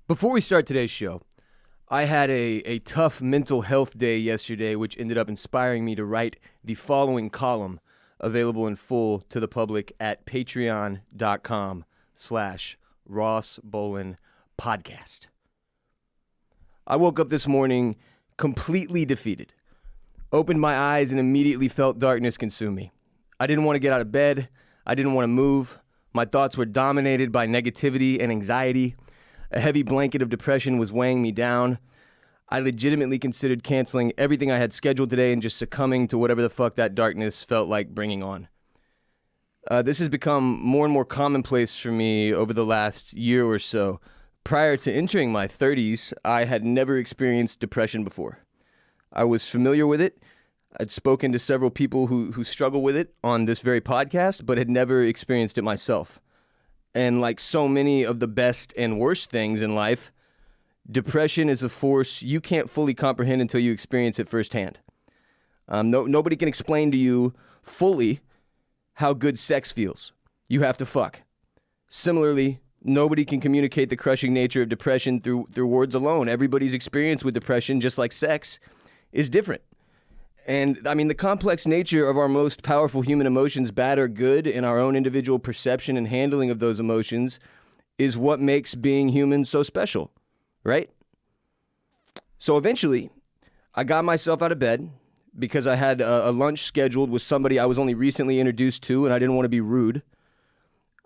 Before we start today's show, I had a tough mental health day yesterday, which ended up inspiring me to write the following column, available in full to the public at patreon.com/Ross Bolen Podcast. I woke up this morning completely defeated, opened my eyes and immediately felt darkness consume me. I didn't want to get out of bed. I didn't want to move. My thoughts were dominated by negativity and anxiety. A heavy blanket of depression was weighing me down. I legitimately considered canceling everything I had scheduled today and just succumbing to whatever the fuck that darkness felt like bringing on. This has become more and more commonplace for me over the last year or so. Prior to entering my 30s, I had never experienced depression before. I was familiar with it. I'd spoken to several people who struggle with it on this very podcast, but had never experienced it myself. And like so many of the best and worst things in life, depression is a force you can't fully comprehend until you experience it firsthand. Nobody can explain to you fully how good sex feels. You have to fuck. Similarly, nobody can communicate the crushing nature of depression through words alone. Everybody's experience with depression, just like sex, is different. And I mean, the complex nature of our most powerful human emotions, bad or good, in our own individual perception and handling of those emotions is what makes being human so special, right? So eventually, I got myself out of bed because I had a lunch scheduled with somebody I was only recently introduced to, and I didn't want to be rude.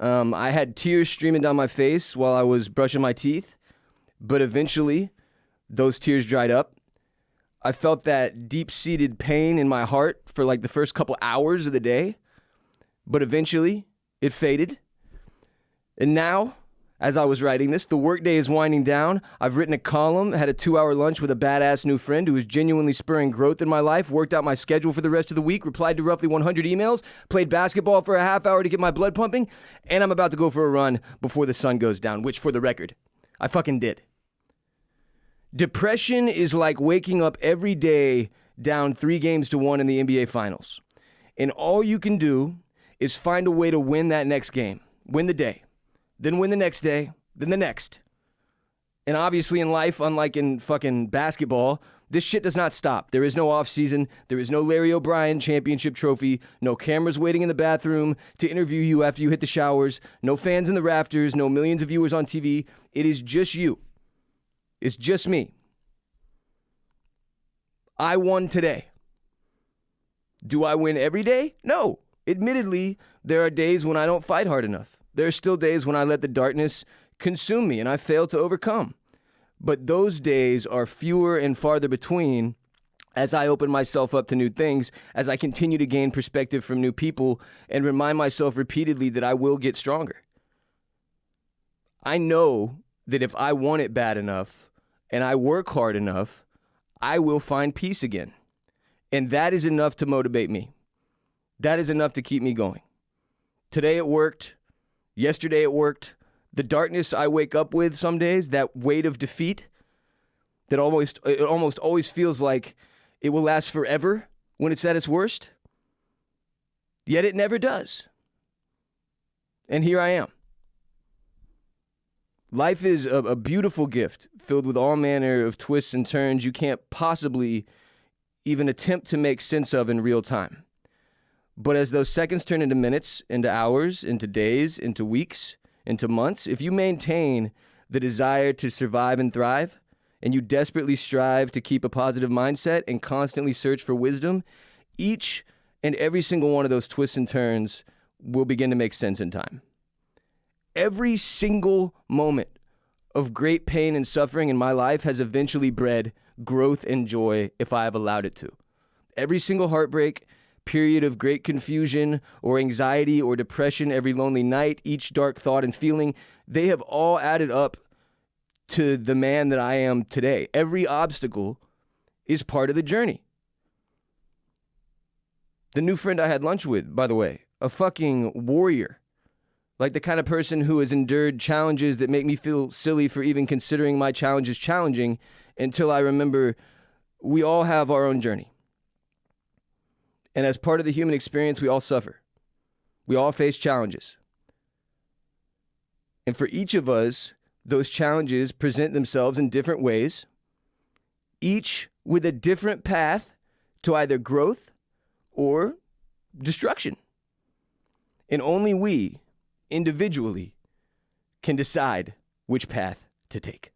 I had tears streaming down my face while I was brushing my teeth, but eventually, those tears dried up. I felt that deep-seated pain in my heart for like the first couple hours of the day, but eventually it faded. And now, as I was writing this, the workday is winding down. I've written a column, had a 2-hour lunch with a badass new friend who is genuinely spurring growth in my life, worked out my schedule for the rest of the week, replied to roughly 100 emails, played basketball for a half hour to get my blood pumping, and I'm about to go for a run before the sun goes down, which, for the record, I fucking did. Depression is like waking up every day down 3-1 in the NBA Finals. And all you can do is find a way to win that next game. Win the day. Then win the next day. Then the next. And obviously in life, unlike in fucking basketball, this shit does not stop. There is no offseason. There is no Larry O'Brien championship trophy. No cameras waiting in the bathroom to interview you after you hit the showers. No fans in the rafters. No millions of viewers on TV. It is just you. It's just me. I won today. Do I win every day? No. Admittedly, there are days when I don't fight hard enough. There are still days when I let the darkness consume me and I fail to overcome. But those days are fewer and farther between as I open myself up to new things, as I continue to gain perspective from new people and remind myself repeatedly that I will get stronger. I know that if I want it bad enough and I work hard enough, I will find peace again. And that is enough to motivate me. That is enough to keep me going. Today it worked. Yesterday it worked. The darkness I wake up with some days, that weight of defeat, that it almost always feels like it will last forever when it's at its worst. Yet it never does. And here I am. Life is a beautiful gift filled with all manner of twists and turns you can't possibly even attempt to make sense of in real time. But as those seconds turn into minutes, into hours, into days, into weeks, into months, if you maintain the desire to survive and thrive, and you desperately strive to keep a positive mindset and constantly search for wisdom, each and every single one of those twists and turns will begin to make sense in time. Every single moment of great pain and suffering in my life has eventually bred growth and joy if I have allowed it to. Every single heartbreak, period of great confusion or anxiety or depression, every lonely night, each dark thought and feeling, they have all added up to the man that I am today. Every obstacle is part of the journey. The new friend I had lunch with, by the way, a fucking warrior. Like the kind of person who has endured challenges that make me feel silly for even considering my challenges challenging until I remember we all have our own journey. And as part of the human experience, we all suffer. We all face challenges. And for each of us, those challenges present themselves in different ways, each with a different path to either growth or destruction. And only we, individually, can decide which path to take.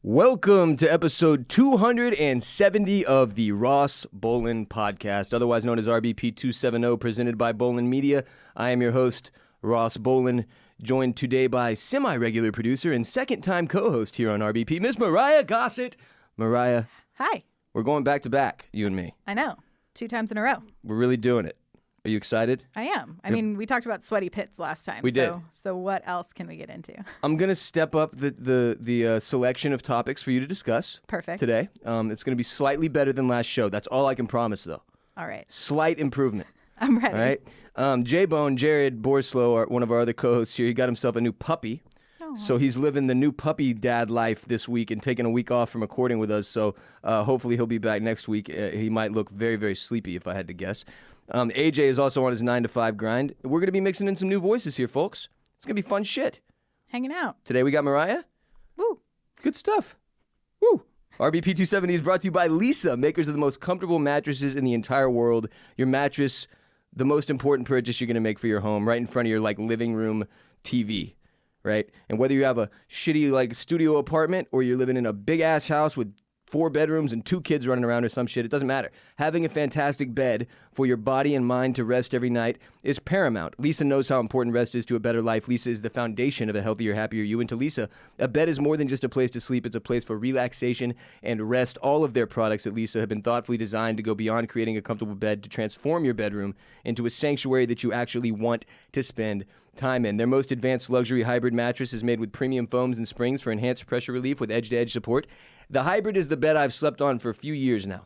Welcome to episode 270 of the Ross Bolen Podcast, otherwise known as RBP 270, presented by Bolen Media. I am your host, Ross Bolen, joined today by semi-regular producer and second-time co-host here on RBP, Miss Myrriah Gossett. Myrriah. Hi. We're going back-to-back, you and me. I know. 2 times in a row. We're really doing it. Are you excited? I am. I mean, we talked about sweaty pits last time. We did. So what else can we get into? I'm going to step up the selection of topics for you to discuss. Perfect. Today. It's going to be slightly better than last show. That's all I can promise, though. All right. Slight improvement. I'm ready. All right. J-Bone, Jared Borslow, one of our other co-hosts here, he got himself a new puppy. Oh. So he's living the new puppy dad life this week and taking a week off from recording with us. So hopefully he'll be back next week. He might look very, very sleepy if I had to guess. AJ is also on his 9-to-5 grind. We're going to be mixing in some new voices here, folks. It's going to be fun shit. Hanging out. Today we got Myrriah. Woo. Good stuff. Woo. RBP 270 is brought to you by Leesa, makers of the most comfortable mattresses in the entire world. Your mattress, the most important purchase you're going to make for your home, right in front of your living room TV, right? And whether you have a shitty studio apartment or you're living in a big-ass house with 4 bedrooms and 2 kids running around or some shit, it doesn't matter. Having a fantastic bed for your body and mind to rest every night is paramount. Leesa knows how important rest is to a better life. Leesa is the foundation of a healthier, happier you. And to Leesa, a bed is more than just a place to sleep. It's a place for relaxation and rest. All of their products at Leesa have been thoughtfully designed to go beyond creating a comfortable bed to transform your bedroom into a sanctuary that you actually want to spend time in. Their most advanced luxury hybrid mattress is made with premium foams and springs for enhanced pressure relief with edge-to-edge support. The hybrid is the bed I've slept on for a few years now.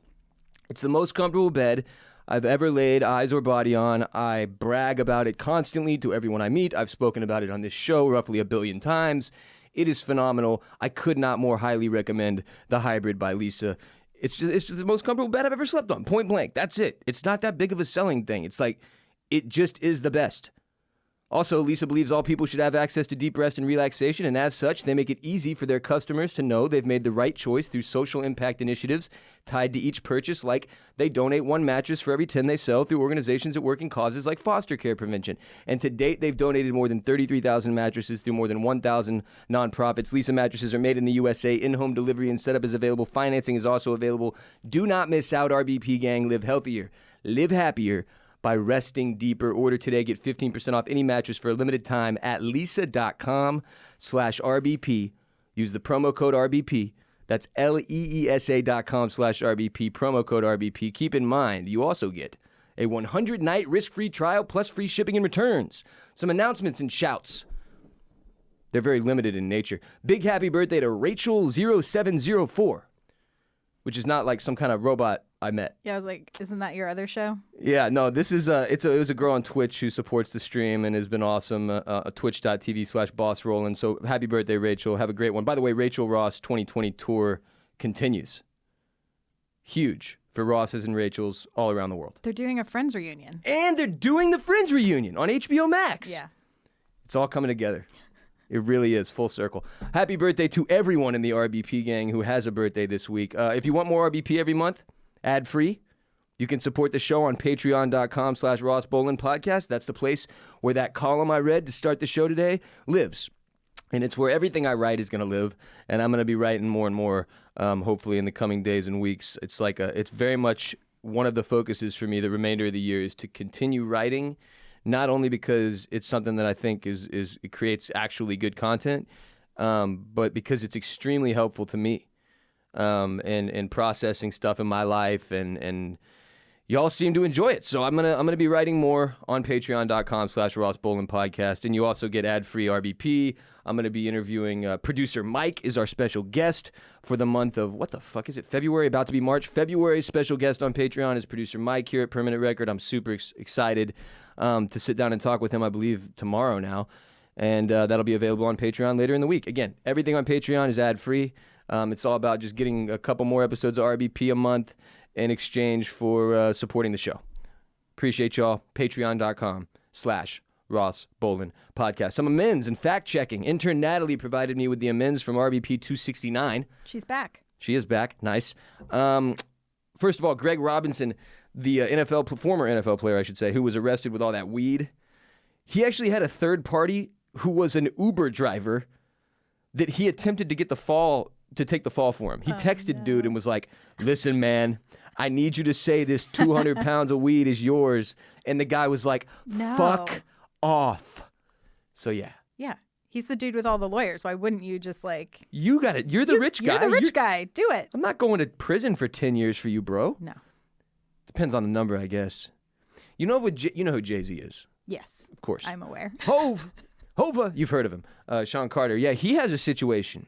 It's the most comfortable bed I've ever laid eyes or body on. I brag about it constantly to everyone I meet. I've spoken about it on this show roughly 1 billion times. It is phenomenal. I could not more highly recommend the hybrid by Leesa. It's just the most comfortable bed I've ever slept on. Point blank. That's it. It's not that big of a selling thing. It's it just is the best. Also, Leesa believes all people should have access to deep rest and relaxation, and as such, they make it easy for their customers to know they've made the right choice through social impact initiatives tied to each purchase, like they donate 1 mattress for every 10 they sell through organizations that work in causes like foster care prevention. And to date, they've donated more than 33,000 mattresses through more than 1,000 nonprofits. Leesa mattresses are made in the USA, in-home delivery and setup is available. Financing is also available. Do not miss out, RBP gang. Live healthier. Live happier. By resting deeper. Order today. Get 15% off any mattress for a limited time at leesa.com/RBP. Use the promo code RBP. That's LEESA.com/RBP. Promo code RBP. Keep in mind, you also get a 100-night risk-free trial plus free shipping and returns. Some announcements and shouts. They're very limited in nature. Big happy birthday to Rachel0704, which is not like some kind of robot I met. Yeah, I was like, isn't that your other show? Yeah, no, this is it was a girl on Twitch who supports the stream and has been awesome. Twitch.tv/BossRollin. So happy birthday, Rachel. Have a great one. By the way, Rachel Ross 2020 tour continues. Huge for Ross's and Rachel's all around the world. They're doing a Friends reunion. And they're doing the Friends reunion on HBO Max. Yeah. It's all coming together. It really is, full circle. Happy birthday to everyone in the RBP gang who has a birthday this week. If you want more RBP every month, ad-free, you can support the show on patreon.com/Ross Bolen Podcast. That's the place where that column I read to start the show today lives. And it's where everything I write is going to live. And I'm going to be writing more and more, hopefully, in the coming days and weeks. It's it's very much one of the focuses for me the remainder of the year is to continue writing, not only because it's something that I think it creates actually good content, but because it's extremely helpful to me in processing stuff in my life, and y'all seem to enjoy it. So I'm gonna be writing more on patreon.com/Ross Bolen Podcast, and you also get ad-free RBP. I'm gonna be interviewing producer Mike is our special guest for the month of, what the fuck is it, February, about to be March. February's special guest on Patreon is producer Mike here at Permanent Record. I'm super excited to sit down and talk with him, I believe, tomorrow now. And that'll be available on Patreon later in the week. Again, everything on Patreon is ad-free. It's all about just getting a couple more episodes of RBP a month in exchange for supporting the show. Appreciate y'all. Patreon.com/Ross Bolen Podcast. Some amends and fact-checking. Intern Natalie provided me with the amends from RBP 269. She's back. She is back. Nice. First of all, Greg Robinson, the former NFL player, I should say, who was arrested with all that weed, he actually had a third party who was an Uber driver that he attempted to take the fall for him. He texted dude and was like, listen, man, I need you to say this 200 pounds of weed is yours. And the guy was like, fuck off. So, yeah. Yeah. He's the dude with all the lawyers. Why wouldn't you just like... You got it. You're the rich guy. You're the rich guy. Do it. I'm not going to prison for 10 years for you, bro. No. Depends on the number, I guess. You know who Jay-Z is? Yes. Of course. I'm aware. Hova. You've heard of him. Sean Carter. Yeah, he has a situation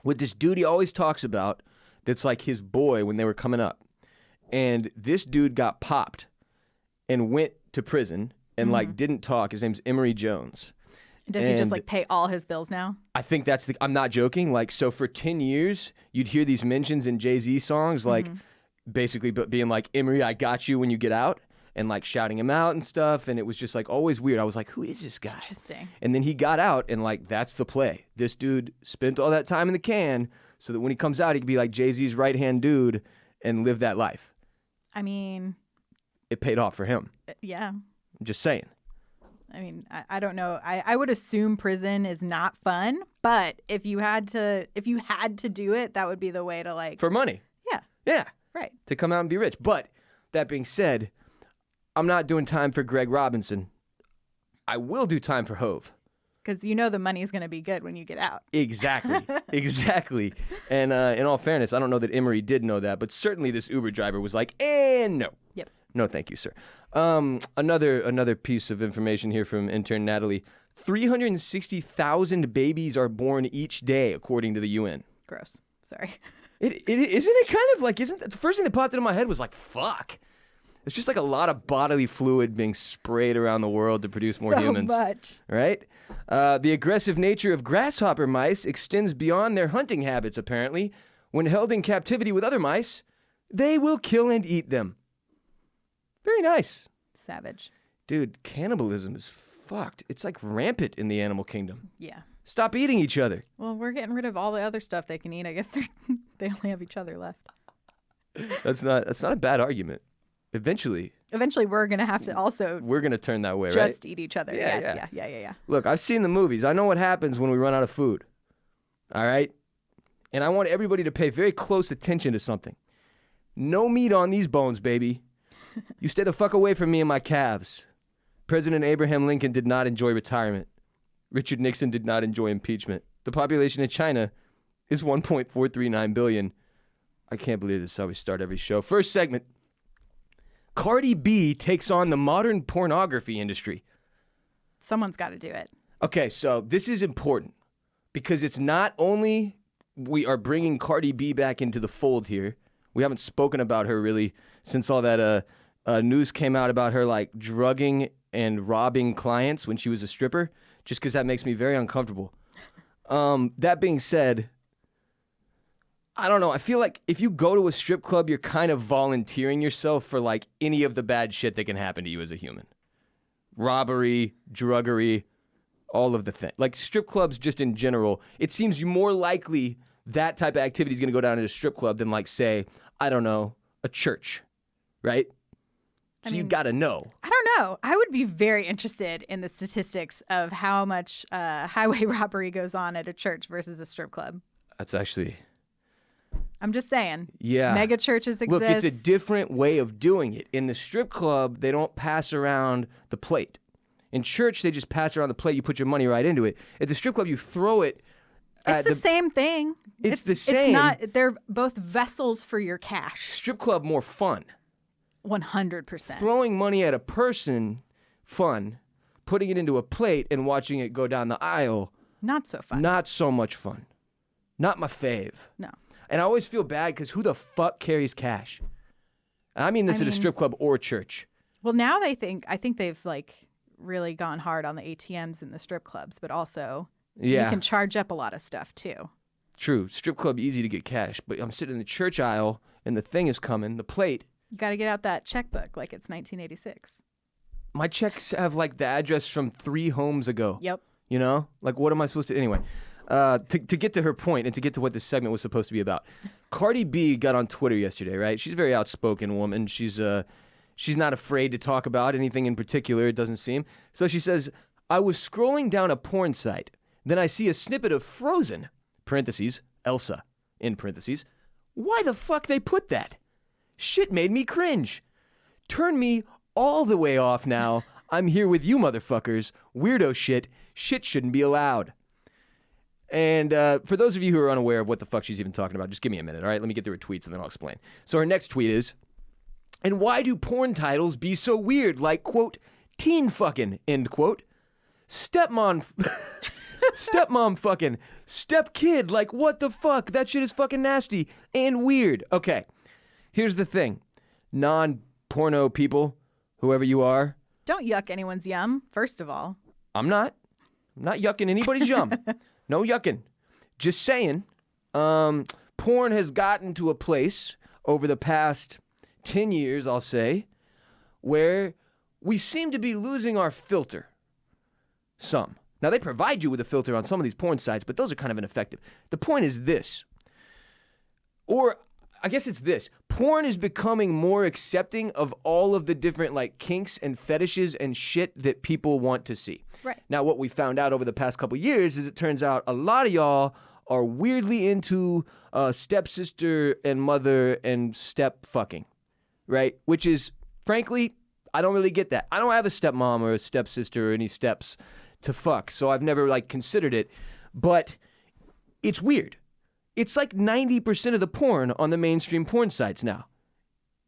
with this dude he always talks about that's like his boy when they were coming up. And this dude got popped and went to prison and like didn't talk. His name's Emory Jones. Does he just like pay all his bills now? I think I'm not joking. Like, so for 10 years, you'd hear these mentions in Jay-Z songs, like basically being like, Emory, I got you when you get out, and like shouting him out and stuff. And it was just like always weird. I was like, who is this guy? Interesting. And then he got out and like, that's the play. This dude spent all that time in the can so that when he comes out, he could be like Jay-Z's right-hand dude and live that life. I mean, it paid off for him. Yeah. I'm just saying. I mean, I don't know. I would assume prison is not fun, but if you had to do it, that would be the way to like... For money. Yeah. Yeah. Right. To come out and be rich. But that being said, I'm not doing time for Greg Robinson. I will do time for Hove. Because you know the money's going to be good when you get out. Exactly. Exactly. And in all fairness, I don't know that Emory did know that, but certainly this Uber driver was like, no. Yep. No, thank you, sir. Another piece of information here from intern Natalie. 360,000 babies are born each day, according to the UN. Gross. Sorry. Isn't it kind of like, the first thing that popped into my head was like, fuck. It's just like a lot of bodily fluid being sprayed around the world to produce more humans. So much. Right? The aggressive nature of grasshopper mice extends beyond their hunting habits, apparently. When held in captivity with other mice, they will kill and eat them. Very nice. Savage. Dude, cannibalism is fucked. It's like rampant in the animal kingdom. Yeah. Stop eating each other. Well, we're getting rid of all the other stuff they can eat. I guess they only have each other left. That's not a bad argument. Eventually, we're going to have to also... We're going to turn that way, right? Just eat each other. Yeah. Look, I've seen the movies. I know what happens when we run out of food. All right? And I want everybody to pay very close attention to something. No meat on these bones, baby. You stay the fuck away from me and my calves. President Abraham Lincoln did not enjoy retirement. Richard Nixon did not enjoy impeachment. The population of China is 1.439 billion. I can't believe this is how we start every show. First segment. Cardi B takes on the modern pornography industry. Someone's got to do it. Okay, so this is important because it's not only we are bringing Cardi B back into the fold here. We haven't spoken about her really since all that news came out about her like drugging and robbing clients when she was a stripper, just because that makes me very uncomfortable. That being said, I don't know. I feel like if you go to a strip club, you're kind of volunteering yourself for like any of the bad shit that can happen to you as a human. Robbery, druggery, all of the things. Like strip clubs just in general, it seems more likely that type of activity is going to go down at a strip club than like, say, I don't know, a church, right? So you got to know. I don't know. I would be very interested in the statistics of how much highway robbery goes on at a church versus a strip club. That's actually... I'm just saying. Yeah. Mega churches exist. Look, it's a different way of doing it. In the strip club, they don't pass around the plate. In church, they just pass around the plate. You put your money right into it. At the strip club, you throw it. It's the same thing. It's the same. It's not. They're both vessels for your cash. Strip club more fun. 100%. Throwing money at a person, fun. Putting it into a plate and watching it go down the aisle. Not so fun. Not so much fun. Not my fave. No. And I always feel bad because who the fuck carries cash? I mean this at a strip club or church. Well, now I think they've like really gone hard on the ATMs in the strip clubs, but also you can charge up a lot of stuff too. True. Strip club, easy to get cash. But I'm sitting in the church aisle and the thing is coming, the plate. You got to get out that checkbook like it's 1986. My checks have like the address from 3 homes ago. Yep. You know? Like, what am I supposed to... Anyway, to get to her point and to get to what this segment was supposed to be about, Cardi B got on Twitter yesterday, right? She's a very outspoken woman. She's not afraid to talk about anything in particular, it doesn't seem. So she says, I was scrolling down a porn site. Then I see a snippet of Frozen, parentheses, Elsa, in parentheses. Why the fuck they put that? Shit made me cringe. Turn me all the way off now. I'm here with you motherfuckers. Weirdo shit. Shit shouldn't be allowed. And for those of you who are unaware of what the fuck she's even talking about, just give me a minute, all right? Let me get through her tweets and then I'll explain. So her next tweet is, and why do porn titles be so weird? Like, quote, teen fucking, end quote. Stepmom fucking, step kid, like what the fuck? That shit is fucking nasty and weird. Okay, here's the thing. Non-porno people, whoever you are. Don't yuck anyone's yum, first of all. I'm not yucking anybody's yum. No yucking. Just saying, porn has gotten to a place over the past 10 years, I'll say, where we seem to be losing our filter. Some. Now, they provide you with a filter on some of these porn sites, but those are kind of ineffective. The point is this. Or, I guess it's this. Porn is becoming more accepting of all of the different, like, kinks and fetishes and shit that people want to see. Right. Now, what we found out over the past couple of years is it turns out a lot of y'all are weirdly into stepsister and mother and step fucking, right? Which is, frankly, I don't really get that. I don't have a stepmom or a stepsister or any steps to fuck, so I've never, like, considered it. But it's weird. It's like 90% of the porn on the mainstream porn sites now.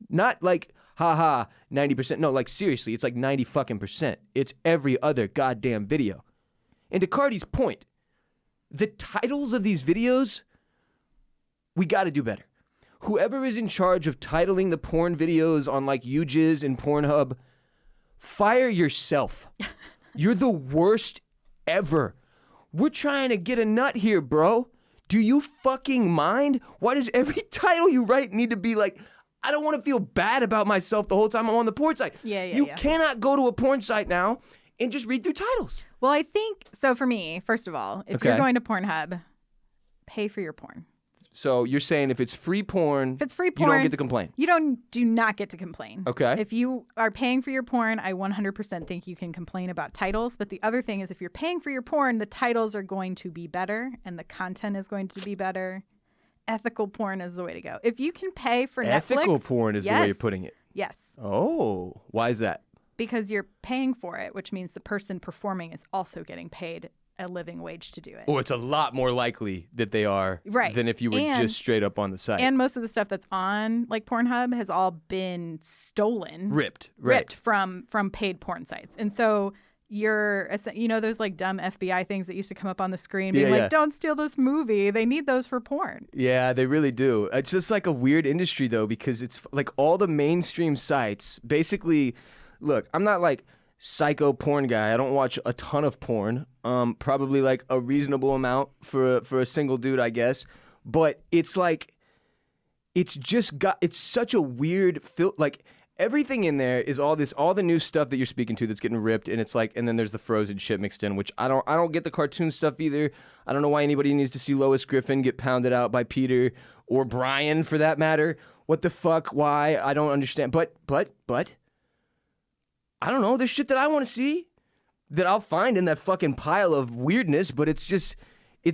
Not like, haha, 90%. No, like, seriously, it's like 90 fucking percent. It's every other goddamn video. And to Cardi's point, the titles of these videos, we got to do better. Whoever is in charge of titling the porn videos on, like, UJizz and Pornhub, fire yourself. You're the worst ever. We're trying to get a nut here, bro. Do you fucking mind? Why does every title you write need to be like, I don't want to feel bad about myself the whole time I'm on the porn site. You cannot go to a porn site now and just read through titles. Well, I think, so for me, first of all, if you're going to Pornhub, pay for your porn. So you're saying if it's free porn, you don't get to complain. You do not get to complain. Okay. If you are paying for your porn, I 100% think you can complain about titles. But the other thing is, if you're paying for your porn, the titles are going to be better and the content is going to be better. Ethical porn is the way to go. If you can pay for Netflix. Ethical porn is the way you're putting it. Yes. Oh, why is that? Because you're paying for it, which means the person performing is also getting paid a living wage to do it. Oh, it's a lot more likely that they are than if you were just straight up on the site. And most of the stuff that's on like Pornhub has all been stolen. Ripped from paid porn sites. And so you're, you know, those like dumb FBI things that used to come up on the screen being like, don't steal this movie. They need those for porn. Yeah, they really do. It's just like a weird industry though, because it's like all the mainstream sites basically, look, I'm not like psycho porn guy. I don't watch a ton of porn. Probably like a reasonable amount for a single dude, I guess. But it's like, it's such a weird like everything in there is all the new stuff that you're speaking to that's getting ripped, and it's like, and then there's the Frozen shit mixed in, which I don't get the cartoon stuff either. I don't know why anybody needs to see Lois Griffin get pounded out by Peter or Brian for that matter. What the fuck? Why? I don't understand. But I don't know. There's shit that I want to see that I'll find in that fucking pile of weirdness, but it's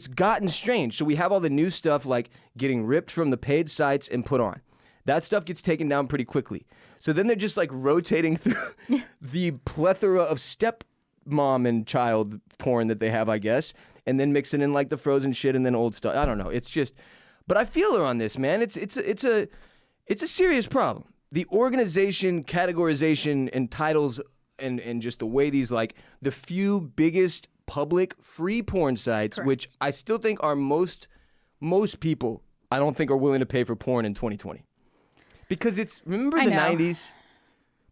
gotten strange. So we have all the new stuff like getting ripped from the paid sites and put on. That stuff gets taken down pretty quickly. So then they're just like rotating through the plethora of stepmom and child porn that they have, I guess, and then mixing in like the Frozen shit and then old stuff. I don't know. It's just, but I feel her on this, man. It's a serious problem. The organization, categorization, and titles, and just the way these, like, the few biggest public free porn sites, correct, which I still think are most people, I don't think are willing to pay for porn in 2020. Because remember the 90s?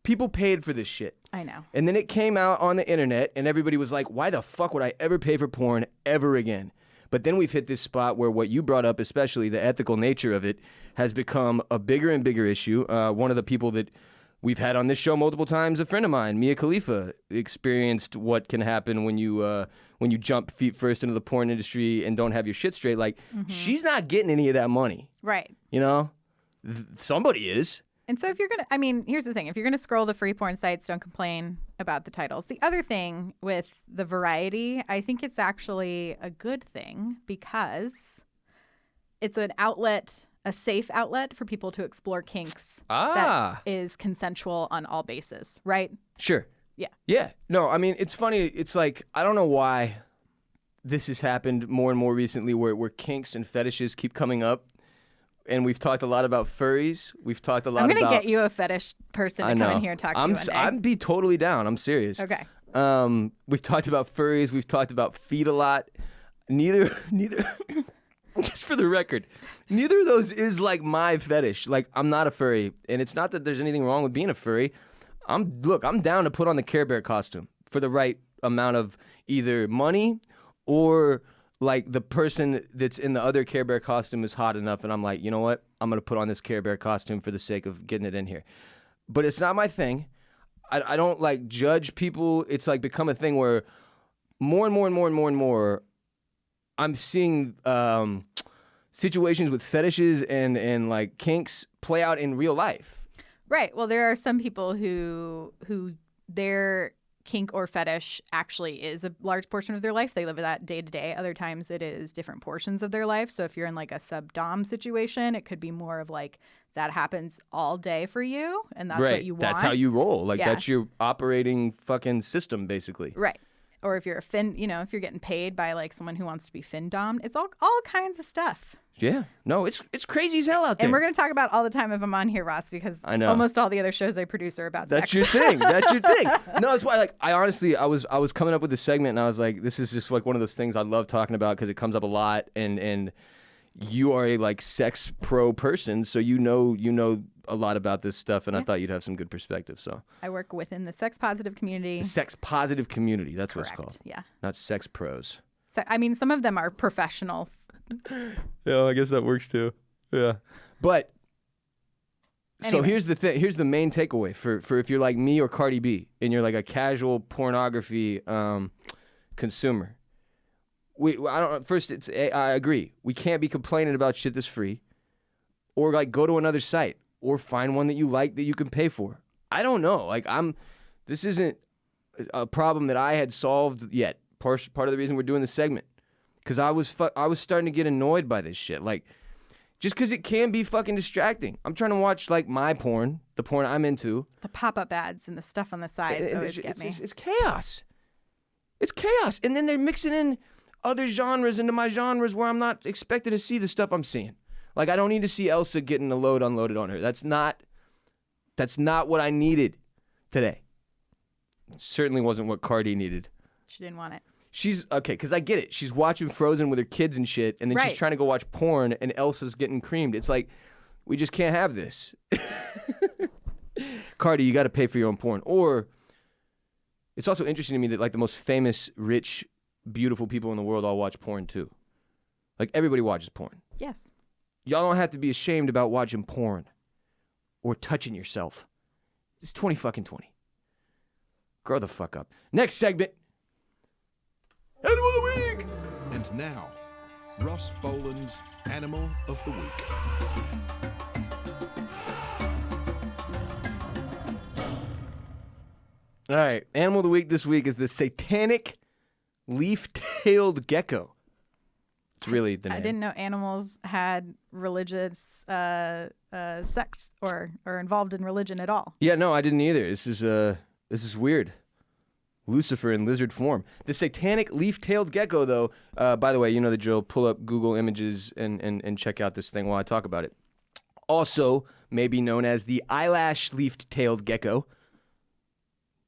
People paid for this shit. I know. And then it came out on the internet, and everybody was like, why the fuck would I ever pay for porn ever again? But then we've hit this spot where what you brought up, especially the ethical nature of it, has become a bigger and bigger issue. One of the people that we've had on this show multiple times, a friend of mine, Mia Khalifa, experienced what can happen when you jump feet first into the porn industry and don't have your shit straight. Like, she's not getting any of that money. Right. You know? Somebody is. And so if you're going to, I mean, here's the thing. If you're going to scroll the free porn sites, don't complain about the titles. The other thing with the variety, I think it's actually a good thing because it's an outlet, a safe outlet for people to explore kinks that is consensual on all bases, right? Sure. Yeah. Yeah. No, I mean, it's funny. It's like, I don't know why this has happened more and more recently where kinks and fetishes keep coming up. And we've talked a lot about furries. We've talked a lot about... I'm going to get you a fetish person to come in here and talk to you one day. I'd be totally down. I'm serious. Okay. We've talked about furries. We've talked about feet a lot. Neither... Just for the record, neither of those is like my fetish. Like, I'm not a furry. And it's not that there's anything wrong with being a furry. I'm down to put on the Care Bear costume for the right amount of either money or... like the person that's in the other Care Bear costume is hot enough and I'm like, you know what? I'm going to put on this Care Bear costume for the sake of getting it in here. But it's not my thing. I don't like judge people. It's like become a thing where more and more I'm seeing situations with fetishes and like kinks play out in real life. Right. Well, there are some people who their kink or fetish actually is a large portion of their life. They live that day to day. Other times it is different portions of their life. So if you're in like a sub-dom situation, it could be more of like that happens all day for you and that's what you want. That's how you roll. Like that's your operating fucking system basically. Right. Or if you're a fin, if you're getting paid by like someone who wants to be fin dom, it's all kinds of stuff. Yeah. No, it's crazy as hell out there. And we're going to talk about all the time if I'm on here, Ross, because I know almost all the other shows I produce are about sex. That's your thing. That's your thing. No, that's why. Like, I honestly, I was coming up with this segment, and I was like, this is just like one of those things I love talking about because it comes up a lot, and you are a like sex pro person, so you know a lot about this stuff, and I thought you'd have some good perspective. So I work within the sex positive community. The sex positive community. That's Correct. What it's called. Yeah. Not sex pros. So, I mean, some of them are professionals. Yeah, I guess that works too. Yeah. But anyway. So here's the thing. Here's the main takeaway for if you're like me or Cardi B and you're like a casual pornography consumer. I agree. We can't be complaining about shit that's free or like go to another site or find one that you like that you can pay for. I don't know. Like this isn't a problem that I had solved yet. Part of the reason we're doing this segment, because I was starting to get annoyed by this shit. Like, just because it can be fucking distracting. I'm trying to watch like my porn, the porn I'm into. The pop-up ads and the stuff on the sides always get me. It's chaos. It's chaos, and then they're mixing in other genres into my genres where I'm not expected to see the stuff I'm seeing. Like, I don't need to see Elsa getting a load unloaded on her. That's not what I needed today. It certainly wasn't what Cardi needed. She didn't want it. She's okay, because I get it. She's watching Frozen with her kids and shit, and then she's trying to go watch porn, and Elsa's getting creamed. It's like, we just can't have this. Cardi, you got to pay for your own porn. Or it's also interesting to me that like the most famous, rich, beautiful people in the world all watch porn too. Like everybody watches porn. Yes. Y'all don't have to be ashamed about watching porn or touching yourself. It's 2020. Grow the fuck up. Next segment. Animal of the Week! And now, Ross Bolen's Animal of the Week. All right, Animal of the Week this week is the Satanic leaf-tailed gecko. It's really the name. I didn't know animals had religious sex or involved in religion at all. Yeah, no, I didn't either. This is weird. Lucifer in lizard form. The Satanic leaf-tailed gecko, though, by the way, you know the drill. Pull up Google Images and check out this thing while I talk about it. Also, may be known as the eyelash leaf-tailed gecko.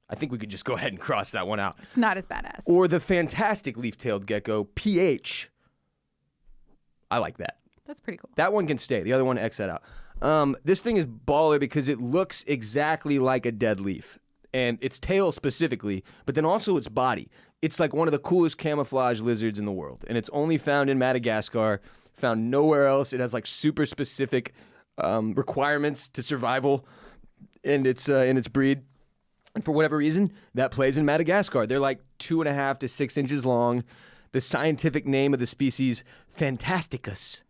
I think we could just go ahead and cross that one out. It's not as badass. Or the fantastic leaf-tailed gecko, PH. I like that. That's pretty cool. That one can stay. The other one, X that out. This thing is baller because it looks exactly like a dead leaf. and its tail specifically, but then also its body. It's like one of the coolest camouflage lizards in the world, and it's only found in Madagascar, found nowhere else. It has like super specific requirements to survival in its breed. And for whatever reason, that plays in Madagascar. They're like 2.5 to 6 inches long. The scientific name of the species, Fantasticus,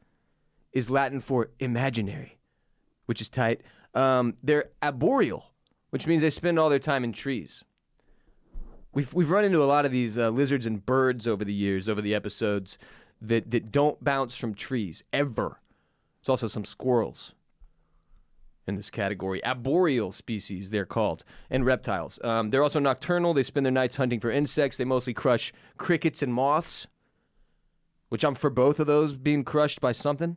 is Latin for imaginary, which is tight. They're arboreal, which means they spend all their time in trees. We've run into a lot of these lizards and birds over the years, over the episodes, that don't bounce from trees, ever. There's also some squirrels in this category. Arboreal species, they're called, and reptiles. They're also nocturnal. They spend their nights hunting for insects. They mostly crush crickets and moths, which I'm for both of those being crushed by something.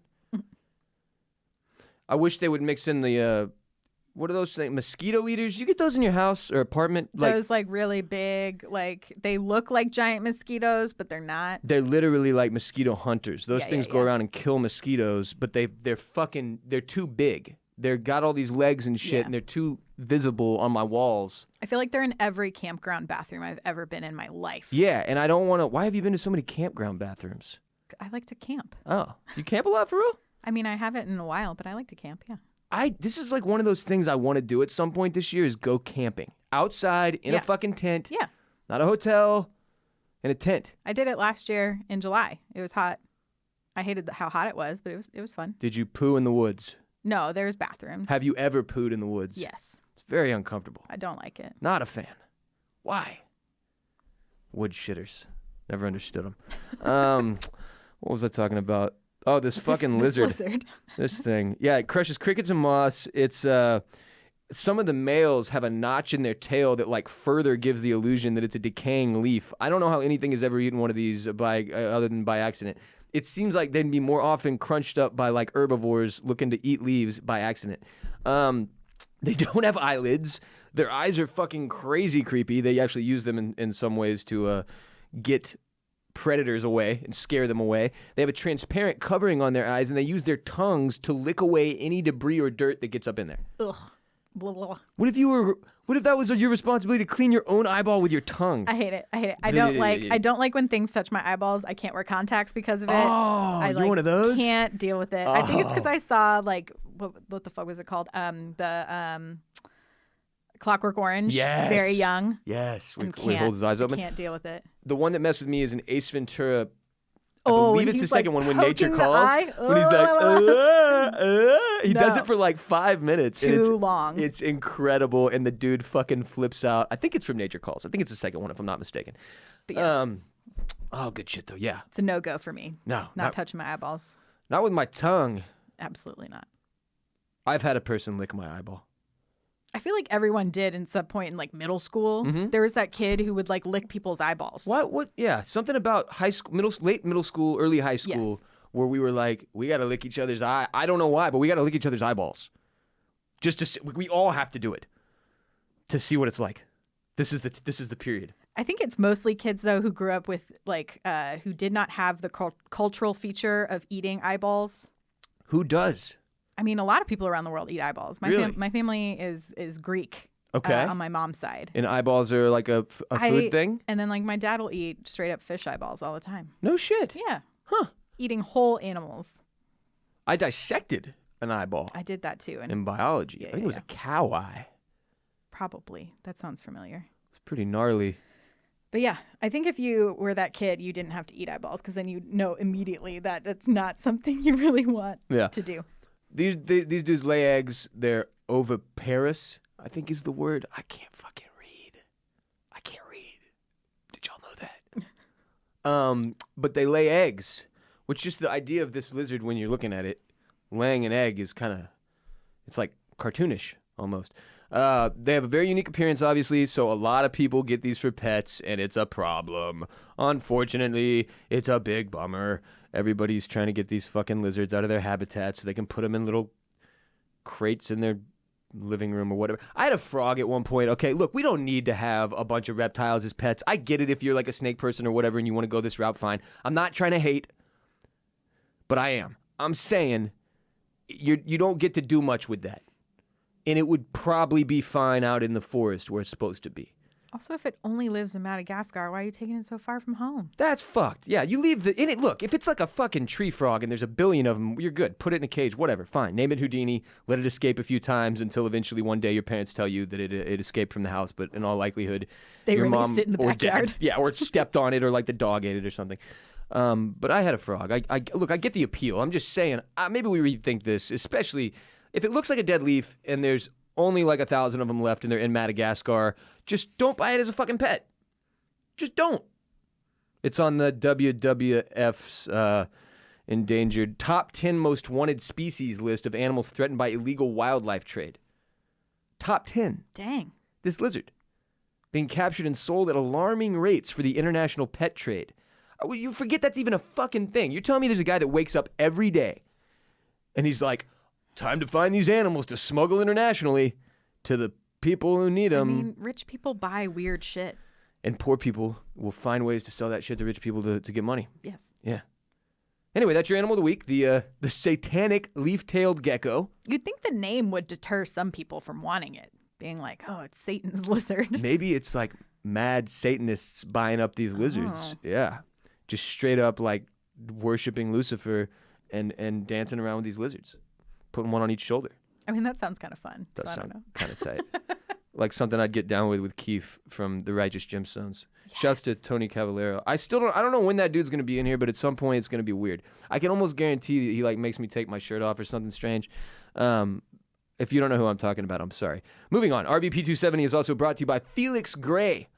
I wish they would mix in the, what are those things? Mosquito eaters? You get those in your house or apartment? Those like really big, like they look like giant mosquitoes, but they're not. They're literally like mosquito hunters. Those things go around and kill mosquitoes, but they're too big. They've got all these legs and shit, and they're too visible on my walls. I feel like they're in every campground bathroom I've ever been in my life. Yeah, and I don't want to. Why have you been to so many campground bathrooms? I like to camp. Oh, you camp a lot for real? I mean, I haven't in a while, but I like to camp, yeah. This is like one of those things I want to do at some point this year is go camping. Outside, in a fucking tent. Yeah. Not a hotel, in a tent. I did it last year in July. It was hot. I hated how hot it was, but it was fun. Did you poo in the woods? No, there's bathrooms. Have you ever pooed in the woods? Yes. It's very uncomfortable. I don't like it. Not a fan. Why? Wood shitters. Never understood them. What was I talking about? Oh, this fucking lizard. This thing. Yeah, it crushes crickets and moths. It's some of the males have a notch in their tail that like further gives the illusion that it's a decaying leaf. I don't know how anything has ever eaten one of these other than by accident. It seems like they'd be more often crunched up by like herbivores looking to eat leaves by accident. They don't have eyelids. Their eyes are fucking crazy creepy. They actually use them in some ways to get predators away and scare them away. They have a transparent covering on their eyes, and they use their tongues to lick away any debris or dirt that gets up in there. Ugh. Blah, blah, blah. What if that was your responsibility to clean your own eyeball with your tongue? I hate it. I don't like when things touch my eyeballs. I can't wear contacts because of it. Oh, you're one of those? Can't deal with it. I think it's because I saw like what the fuck was it called? Clockwork Orange. Yes. Very young. Yes. When he holds his eyes open. I can't deal with it. The one that messed with me is an Ace Ventura. I Oh, believe it's the second one, When Nature poking the Calls. eye. When he's like, he does No. it for like 5 minutes. Too long. It's incredible, and the dude fucking flips out. I think it's from Nature Calls. I think it's the second one, if I'm not mistaken. But yeah. Oh, good shit though. Yeah. It's a no-go for me. No, Not touching my eyeballs. not with my tongue. Absolutely not. I've had a person lick my eyeball. I feel like everyone did in some point in like middle school. Mm-hmm. There was that kid who would like lick people's eyeballs. What? Yeah, something about high school, late middle school, early high school, Yes. where we were like, we got to lick each other's eye. I don't know why, but we got to lick each other's eyeballs. Just to see, we all have to do it to see what it's like. This is the period. I think it's mostly kids though who grew up with like who did not have the cultural feature of eating eyeballs. Who does? I mean, a lot of people around the world eat eyeballs. Really? My family is Greek. Okay. On my mom's side. And eyeballs are like a food thing? And then like my dad will eat straight up fish eyeballs all the time. No shit. Yeah. Huh. Eating whole animals. I dissected an eyeball I did that too. And in biology. Yeah, I think it was a cow eye. probably. That sounds familiar. It's pretty gnarly. But yeah, I think if you were that kid, you didn't have to eat eyeballs because then you know immediately that it's not something you really want to do. These dudes lay eggs. They're oviparous, I think is the word. I can't fucking read. I can't read. Did y'all know that? But they lay eggs, which just the idea of this lizard when you're looking at it, laying an egg is kind of, it's like cartoonish almost. They have a very unique appearance, obviously, so a lot of people get these for pets, and it's a problem. Unfortunately, it's a big bummer. Everybody's trying to get these fucking lizards out of their habitat so they can put them in little crates in their living room or whatever. I had a frog at one point. Okay, look, we don't need to have a bunch of reptiles as pets. I get it if you're like a snake person or whatever and you want to go this route, fine. I'm not trying to hate, but I am. I'm saying you don't get to do much with that. and it would probably be fine out in the forest where it's supposed to be. Also, if it only lives in Madagascar, why are you taking it so far from home? That's fucked. Yeah, you leave in it. Look, if it's like a fucking tree frog and there's a billion of them, you're good. Put it in a cage, whatever, fine. Name it Houdini. Let it escape a few times until eventually one day your parents tell you that it escaped from the house. But in all likelihood, They your released mom it in the or backyard. dad, yeah, or it stepped on it, or like the dog ate it or something. But I had a frog. Look, I get the appeal. I'm just saying, maybe we rethink this, especially if it looks like a dead leaf and there's only like 1,000 of them left and they're in Madagascar. Just don't buy it as a fucking pet. Just don't. It's on the WWF's endangered top 10 most wanted species list of animals threatened by illegal wildlife trade. Top 10. Dang. This lizard being captured and sold at alarming rates for the international pet trade. You forget that's even a fucking thing. You're telling me there's a guy that wakes up every day and he's like, time to find these animals to smuggle internationally to the people who need them. I mean, rich people buy weird shit. And poor people will find ways to sell that shit to rich people to get money. Yes. Yeah. Anyway, that's your animal of the week, the satanic leaf-tailed gecko. You'd think the name would deter some people from wanting it, being like, oh, it's Satan's lizard. Maybe it's like mad Satanists buying up these lizards. Oh. Yeah. Just straight up like worshiping Lucifer and dancing around with these lizards. Putting one on each shoulder. I mean, that sounds kind of fun. Does so I don't sound know. kind of tight. Like something I'd get down with Keith from the Righteous Gemstones. Yes. Shouts to Tony Cavallero. I don't know when that dude's going to be in here, but at some point it's going to be weird. I can almost guarantee that he like makes me take my shirt off or something strange. If you don't know who I'm talking about, I'm sorry. Moving on. RBP 270 is also brought to you by Felix Gray.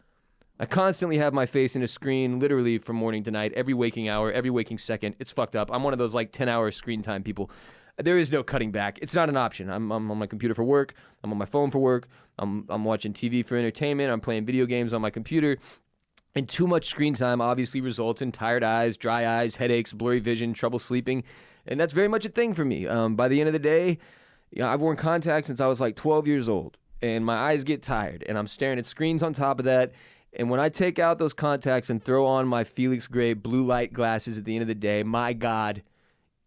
I constantly have my face in a screen literally from morning to night, every waking hour, every waking second. It's fucked up. I'm one of those like 10-hour screen time people. There is no cutting back. It's not an option. I'm on my computer for work. I'm on my phone for work. I'm watching TV for entertainment. I'm playing video games on my computer. And too much screen time obviously results in tired eyes, dry eyes, headaches, blurry vision, trouble sleeping. And that's very much a thing for me. By the end of the day, I've worn contacts since I was like 12 years old. And my eyes get tired. And I'm staring at screens on top of that. And when I take out those contacts and throw on my Felix Gray blue light glasses at the end of the day, my God,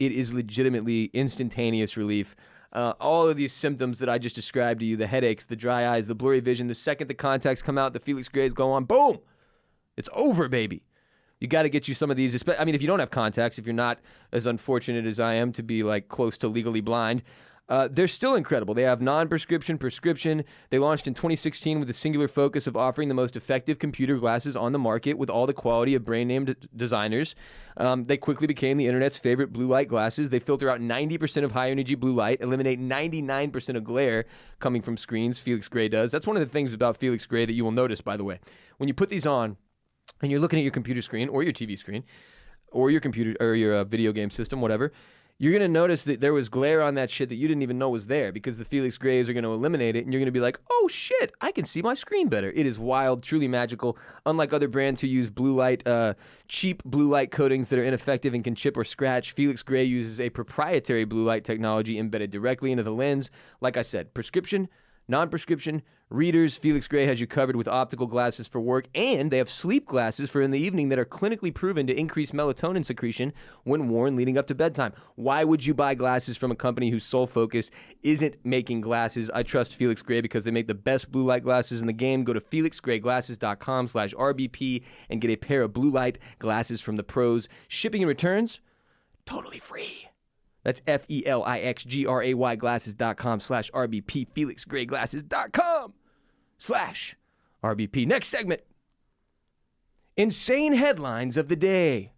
it is legitimately instantaneous relief. All of these symptoms that I just described to you, the headaches, the dry eyes, the blurry vision, the second the contacts come out, the Felix Grays go on, boom! It's over, baby. You got to get you some of these. I mean, if you don't have contacts, if you're not as unfortunate as I am to be like close to legally blind, they're still incredible. They have non-prescription, prescription. They launched in 2016 with a singular focus of offering the most effective computer glasses on the market with all the quality of brand-name designers. They quickly became the internet's favorite blue light glasses. They filter out 90% of high-energy blue light, eliminate 99% of glare coming from screens. Felix Gray does. That's one of the things about Felix Gray that you will notice, by the way. When you put these on and you're looking at your computer screen or your TV screen or your computer or your video game system, whatever, you're going to notice that there was glare on that shit that you didn't even know was there because the Felix Grays are going to eliminate it, and you're going to be like, oh shit, I can see my screen better. It is wild, truly magical. Unlike other brands who use blue light, cheap blue light coatings that are ineffective and can chip or scratch, Felix Gray uses a proprietary blue light technology embedded directly into the lens. Like I said, prescription, non-prescription, readers. Felix Gray has you covered with optical glasses for work, and they have sleep glasses for in the evening that are clinically proven to increase melatonin secretion when worn leading up to bedtime. Why would you buy glasses from a company whose sole focus isn't making glasses? I trust Felix Gray because they make the best blue light glasses in the game. Go to felixgrayglasses.com/RBP and get a pair of blue light glasses from the pros. Shipping and returns, totally free. That's FELIXGRAY glasses.com/RBP, felixgrayglasses.com/RBP. Next segment. Insane headlines of the day.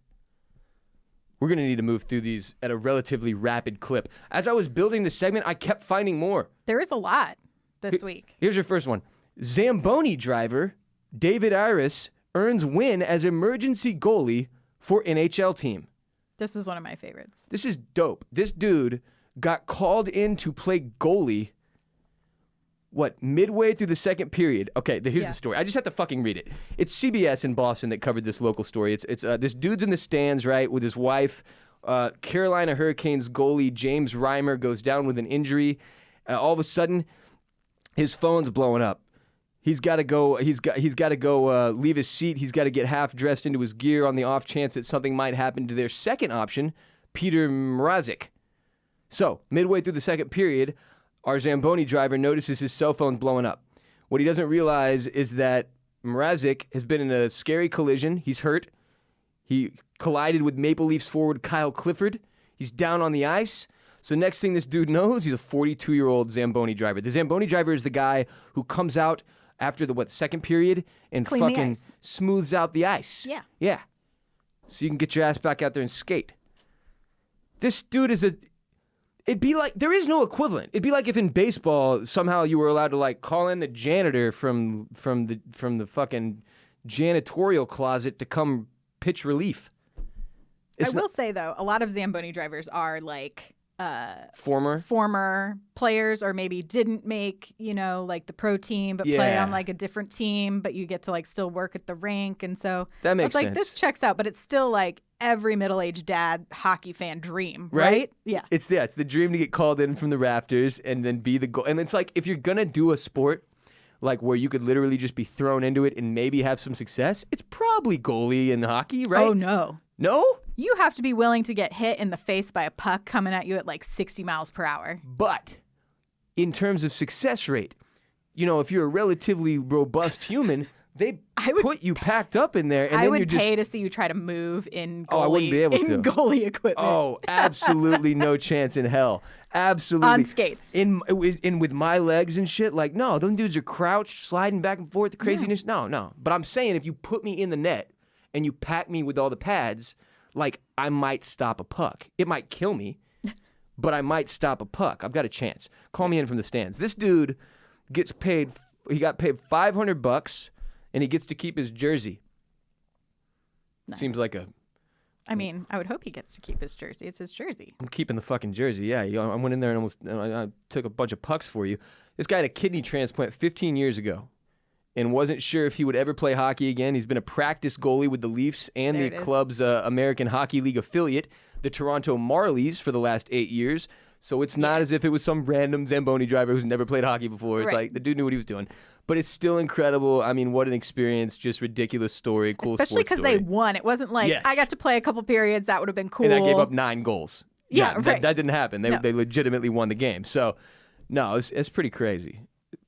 We're going to need to move through these at a relatively rapid clip. As I was building the segment, I kept finding more. There is a lot this week. Here's your first one. Zamboni driver David Iris earns win as emergency goalie for NHL team. This is one of my favorites. This is dope. This dude got called in to play goalie, midway through the second period. Okay, here's the story. I just have to fucking read it. It's CBS in Boston that covered this local story. It's this dude's in the stands, right, with his wife. Carolina Hurricanes goalie James Reimer goes down with an injury. All of a sudden, his phone's blowing up. He's got to go. He's got to go leave his seat. He's got to get half dressed into his gear on the off chance that something might happen to their second option, Peter Mrazek. So midway through the second period, our Zamboni driver notices his cell phone blowing up. What he doesn't realize is that Mrazek has been in a scary collision. He's hurt. He collided with Maple Leafs forward Kyle Clifford. He's down on the ice. So next thing this dude knows, he's a 42-year-old Zamboni driver. The Zamboni driver is the guy who comes out after the second period and Clean the fucking ice. smooths out the ice. Yeah. Yeah. So you can get your ass back out there and skate. This dude is it'd be like, there is no equivalent. It'd be like if in baseball somehow you were allowed to like call in the janitor from the fucking janitorial closet to come pitch relief. I will say though, a lot of Zamboni drivers are like former players, or maybe didn't make, like the pro team, but play on like a different team, but you get to like still work at the rink. And so that makes it's like sense. This checks out, but it's still like every middle-aged dad hockey fan dream, right? Yeah. It's the dream to get called in from the rafters and then be the goal. And it's like, if you're gonna do a sport like where you could literally just be thrown into it and maybe have some success, it's probably goalie in hockey, right? Oh no. No? You have to be willing to get hit in the face by a puck coming at you at like 60 miles per hour. But in terms of success rate, if you're a relatively robust human, they put you packed up in there, and I then would you're just pay to see you try to move in goalie, I wouldn't be able to. goalie equipment. Oh, absolutely no chance in hell. Absolutely. On skates. In with my legs and shit, like, no, them dudes are crouched, sliding back and forth, the craziness. Yeah. No. But I'm saying, if you put me in the net and you pack me with all the pads, like, I might stop a puck. It might kill me, but I might stop a puck. I've got a chance. Call me in from the stands. This dude got paid $500, and he gets to keep his jersey. Nice. Seems like I mean, I would hope he gets to keep his jersey. It's his jersey. I'm keeping the fucking jersey. Yeah, I went in there and I took a bunch of pucks for you. This guy had a kidney transplant 15 years ago and wasn't sure if he would ever play hockey again. He's been a practice goalie with the Leafs and the club's American Hockey League affiliate, the Toronto Marlies, for the last 8 years. So it's not as if it was some random Zamboni driver who's never played hockey before. It's like the dude knew what he was doing. But it's still incredible. I mean, what an experience. Just ridiculous story. Cool sports story. Especially because they won. It wasn't like, I got to play a couple periods. That would have been cool. And I gave up 9 goals. Yeah, right. That didn't happen. They legitimately won the game. So, no, it's pretty crazy.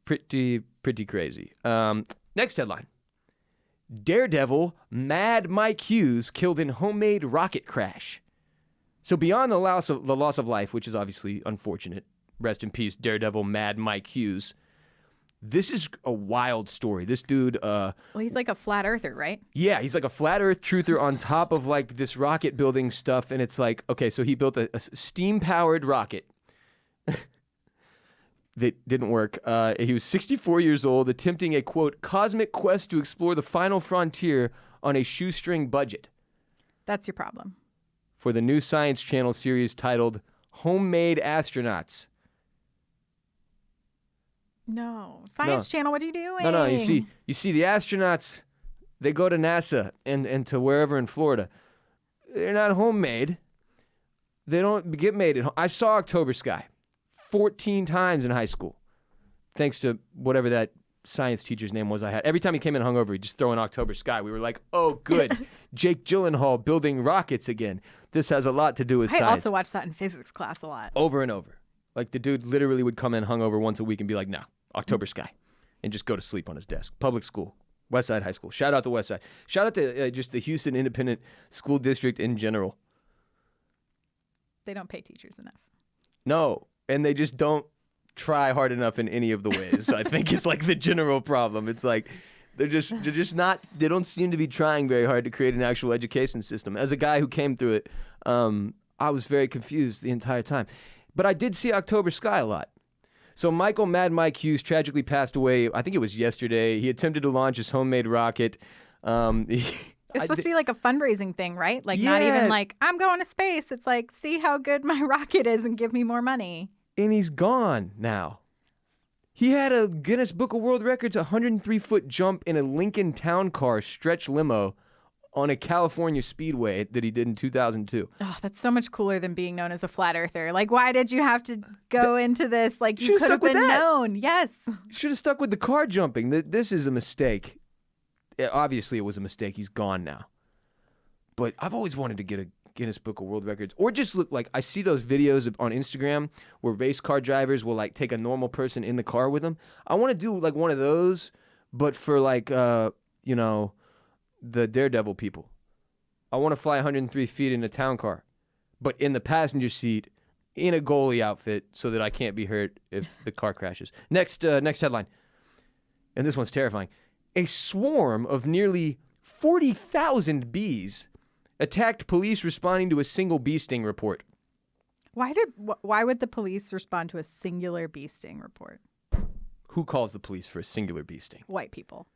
Pretty crazy. Next headline. Daredevil Mad Mike Hughes killed in homemade rocket crash. So beyond the loss of life, which is obviously unfortunate, rest in peace, Daredevil Mad Mike Hughes, this is a wild story. This dude... well, he's like a flat earther, right? Yeah, he's like a flat earth truther on top of like this rocket building stuff, and it's like, okay, so he built a steam-powered rocket that didn't work. He was 64 years old, attempting a, quote, cosmic quest to explore the final frontier on a shoestring budget. That's your problem. For the new Science Channel series titled Homemade Astronauts. No. Science Channel, what are you doing? No, you see the astronauts, they go to NASA and to wherever in Florida. They're not homemade. They don't get made at home. I saw October Sky 14 times in high school, thanks to whatever that science teacher's name was I had. Every time he came in hungover, he'd just throw in October Sky. We were like, oh, good. Jake Gyllenhaal building rockets again. This has a lot to do with science. I also watched that in physics class a lot. Over and over. Like, the dude literally would come in hungover once a week and be like, no, October Sky. And just go to sleep on his desk. Public school. Westside High School. Shout out to Westside. Shout out to just the Houston Independent School District in general. They don't pay teachers enough. No. And they just don't try hard enough in any of the ways. I think it's like the general problem. It's like they're just not, they don't seem to be trying very hard to create an actual education system. As a guy who came through it, I was very confused the entire time. But I did see October Sky a lot. So Michael Mad Mike Hughes tragically passed away, I think it was yesterday. He attempted to launch his homemade rocket. It's supposed to be like a fundraising thing, right? Like not even like, I'm going to space. It's like, see how good my rocket is and give me more money. And he's gone now. He had a Guinness Book of World Records 103-foot jump in a Lincoln Town Car stretch limo on a California speedway that he did in 2002. Oh, that's so much cooler than being known as a flat earther. Like, why did you have to go into this? Like, you could have been known. Yes. Should have stuck with the car jumping. This is a mistake. Obviously, it was a mistake. He's gone now. But I've always wanted to get Guinness Book of World Records. Or just look like, I see those videos on Instagram where race car drivers will like take a normal person in the car with them. I want to do like one of those, but for like, you know, the Daredevil people. I want to fly 103 feet in a town car, but in the passenger seat in a goalie outfit so that I can't be hurt if the car crashes. Next headline. And this one's terrifying. A swarm of nearly 40,000 bees attacked police responding to a single bee sting report. Why would the police respond to a singular bee sting report? Who calls the police for a singular bee sting? White people.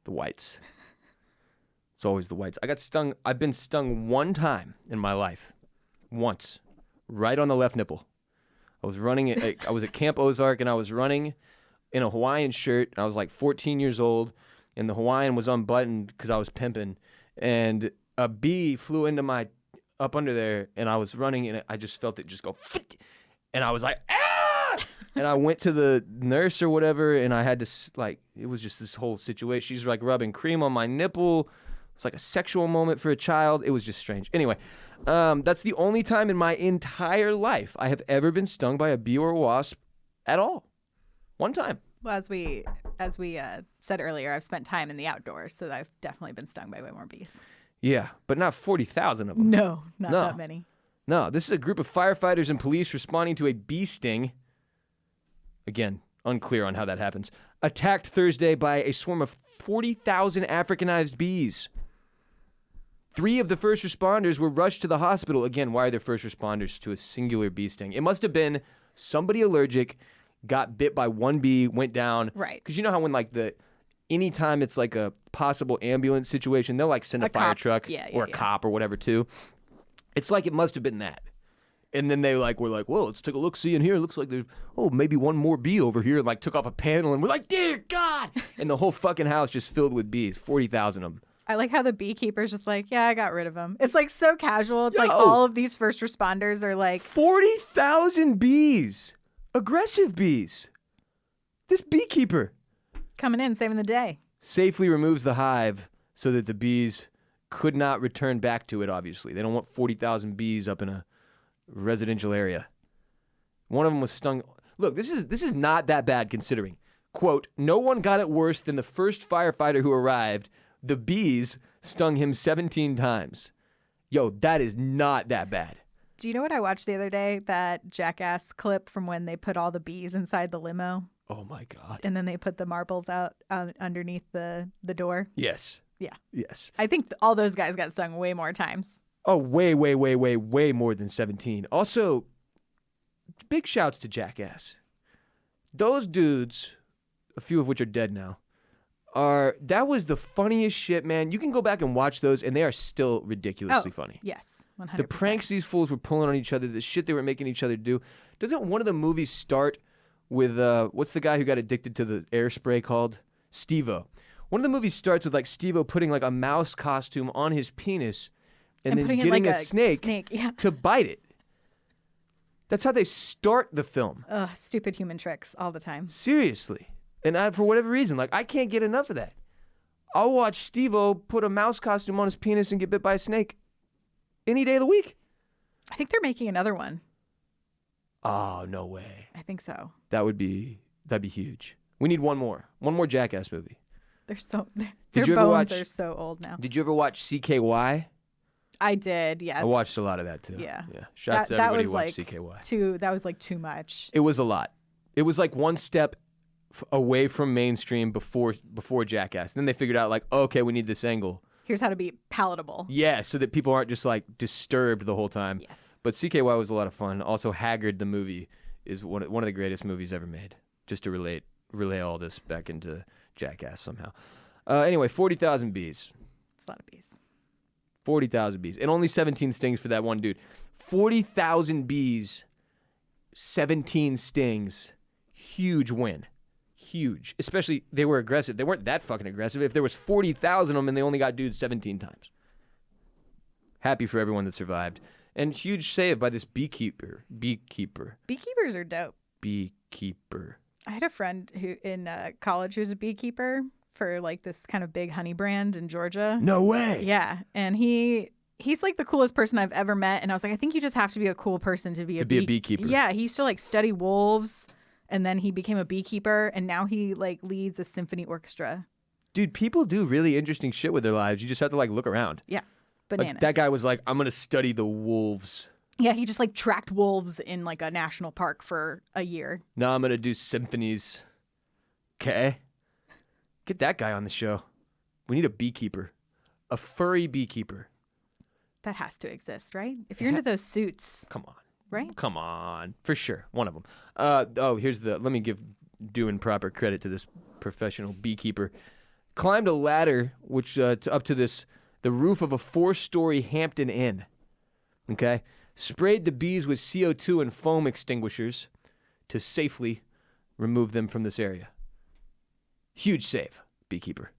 The whites. It's always the whites. I've been stung one time in my life. Once. Right on the left nipple. I was at Camp Ozark and I was running in a Hawaiian shirt. And I was like 14 years old and the Hawaiian was unbuttoned because I was pimping. And a bee flew into up under there and I was running and I just felt it just go fit. And I was like, ah! And I went to the nurse or whatever and I had to like, it was just this whole situation. She's like rubbing cream on my nipple. It's like a sexual moment for a child. It was just strange. Anyway, that's the only time in my entire life I have ever been stung by a bee or a wasp at all. One time. Well, as we said earlier, I've spent time in the outdoors, so I've definitely been stung by way more bees. Yeah, but not 40,000 of them. No, not that many. No, this is a group of firefighters and police responding to a bee sting. Again, unclear on how that happens. Attacked Thursday by a swarm of 40,000 Africanized bees. 3 of the first responders were rushed to the hospital. Again, why are there first responders to a singular bee sting? It must have been somebody allergic, got bit by one bee, went down. Right. Because you know how when like anytime it's like a possible ambulance situation, they'll like send a fire truck or a cop or whatever too. It's like it must have been that. And then they were like, well, let's take a look, see in here. It looks like there's, maybe one more bee over here. And like took off a panel and we're like, dear God. And the whole fucking house just filled with bees, 40,000 of them. I like how the beekeeper's just like, yeah, I got rid of them. It's like so casual. It's like all of these first responders are like 40,000 bees, aggressive bees. This beekeeper coming in, saving the day. Safely removes the hive so that the bees could not return back to it, obviously. They don't want 40,000 bees up in a residential area. One of them was stung. Look, this is not that bad considering. Quote, no one got it worse than the first firefighter who arrived. The bees stung him 17 times. Yo, that is not that bad. Do you know what I watched the other day? That Jackass clip from when they put all the bees inside the limo. Oh, my God. And then they put the marbles out underneath the door. Yes. Yeah. Yes. I think all those guys got stung way more times. Oh, way more than 17. Also, big shouts to Jackass. Those dudes, a few of which are dead now, that was the funniest shit, man. You can go back and watch those, and they are still ridiculously funny. Yes, 100%. The pranks these fools were pulling on each other, the shit they were making each other do. Doesn't one of the movies start with, what's the guy who got addicted to the air spray called? Steve-O. One of the movies starts with, like, Steve-O putting, like, a mouse costume on his penis and then getting a snake to bite it. That's how they start the film. Ugh, stupid human tricks all the time. Seriously. And for whatever reason, like, I can't get enough of that. I'll watch Steve-O put a mouse costume on his penis and get bit by a snake any day of the week. I think they're making another one. Oh, no way. I think so. That'd be huge. We need one more Jackass movie. Their bones are so old now. Did you ever watch CKY? I did, yes. I watched a lot of that too. Yeah. Shouts to everybody who watched CKY. That was like too much. It was a lot. It was like one step away from mainstream before Jackass. Then they figured out like, okay, we need this angle. Here's how to be palatable. Yeah, so that people aren't just like disturbed the whole time. Yes. But CKY was a lot of fun. Also, Haggard the movie is one of the greatest movies ever made. Just to relay all this back into Jackass somehow. Anyway, 40,000 bees. It's a lot of bees. 40,000 bees. And only 17 stings for that one dude. 40,000 bees, 17 stings. Huge win. Huge. Especially, they were aggressive. They weren't that fucking aggressive. If there was 40,000 of them and they only got dudes 17 times. Happy for everyone that survived. And huge save by this beekeeper. Beekeepers are dope. Beekeeper. I had a friend who in college who was a beekeeper for like this kind of big honey brand in Georgia. No way. Yeah. And he He's like the coolest person I've ever met, and I was like, I think you just have to be a cool person to be a beekeeper. Yeah, he used to like study wolves, and then he became a beekeeper, and now he like leads a symphony orchestra. Dude, people do really interesting shit with their lives. You just have to like look around. Yeah, bananas. Like, that guy was like, I'm gonna study the wolves. Yeah, he just like tracked wolves in like a national park for a year. Now I'm gonna do symphonies. Okay, get that guy on the show. We need a beekeeper, a furry beekeeper. That has to exist, right? If you're into those suits. Come on. Right? Come on. For sure. One of them. Let me give due and proper credit to this professional beekeeper. Climbed a ladder, which up to the roof of a 4-story Hampton Inn. Okay? Sprayed the bees with CO2 and foam extinguishers to safely remove them from this area. Huge save, beekeeper.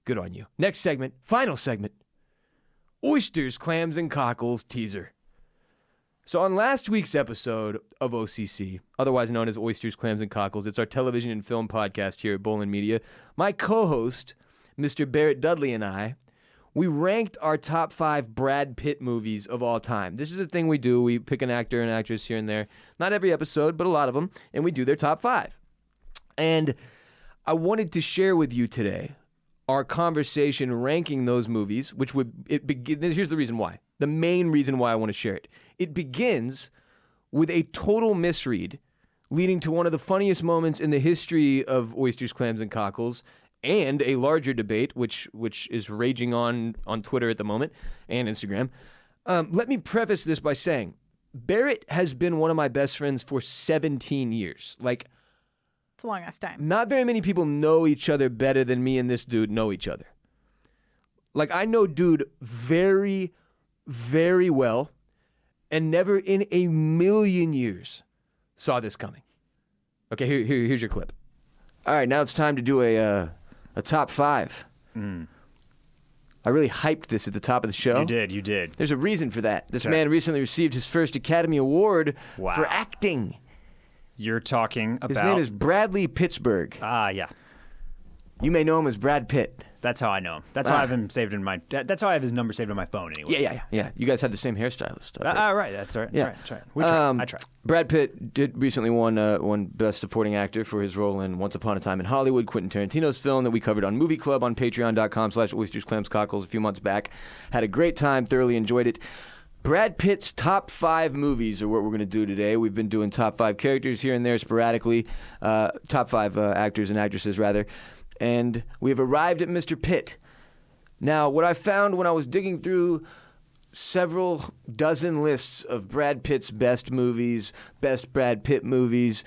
Good on you. Next segment, final segment. Oysters, Clams, and Cockles teaser. So on last week's episode of OCC, otherwise known as Oysters, Clams, and Cockles, it's our television and film podcast here at Bolen Media, my co-host, Mr. Barrett Dudley, and I, we ranked our top 5 Brad Pitt movies of all time. This is a thing we do. We pick an actor and actress here and there. Not every episode, but a lot of them, and we do their top 5. And I wanted to share with you today our conversation ranking those movies, which here's the reason why. The main reason why I want to share it. It begins with a total misread, leading to one of the funniest moments in the history of Oysters, Clams, and Cockles, and a larger debate, which is raging on Twitter at the moment and Instagram. Let me preface this by saying, Barrett has been one of my best friends for 17 years. Like, it's a long ass time. not very many people know each other better than me and this dude know each other. Like, I know dude very, very well, and never in a million years saw this coming. Okay, here's your clip. All right, now it's time to do a top 5. I really hyped this at the top of the show. You did. There's a reason for that. This man recently received his first Academy Award for acting. You're talking about... His name is Bradley Pittsburgh. Yeah. You may know him as Brad Pitt. That's how I know him. That's how I have him saved in my... That's how I have his number saved on my phone anyway. Yeah. You guys had the same hairstylist. Right. That's all right. Yeah. That's right. I tried. Brad Pitt recently won Best Supporting Actor for his role in Once Upon a Time in Hollywood, Quentin Tarantino's film that we covered on Movie Club on patreon.com/Oysters, Clams, Cockles a few months back. Had a great time, thoroughly enjoyed it. Brad Pitt's top 5 movies are what we're going to do today. We've been doing top 5 characters here and there sporadically, top 5 actors and actresses, rather. And we have arrived at Mr. Pitt. Now, what I found when I was digging through several dozen lists of Brad Pitt's best movies, best Brad Pitt movies,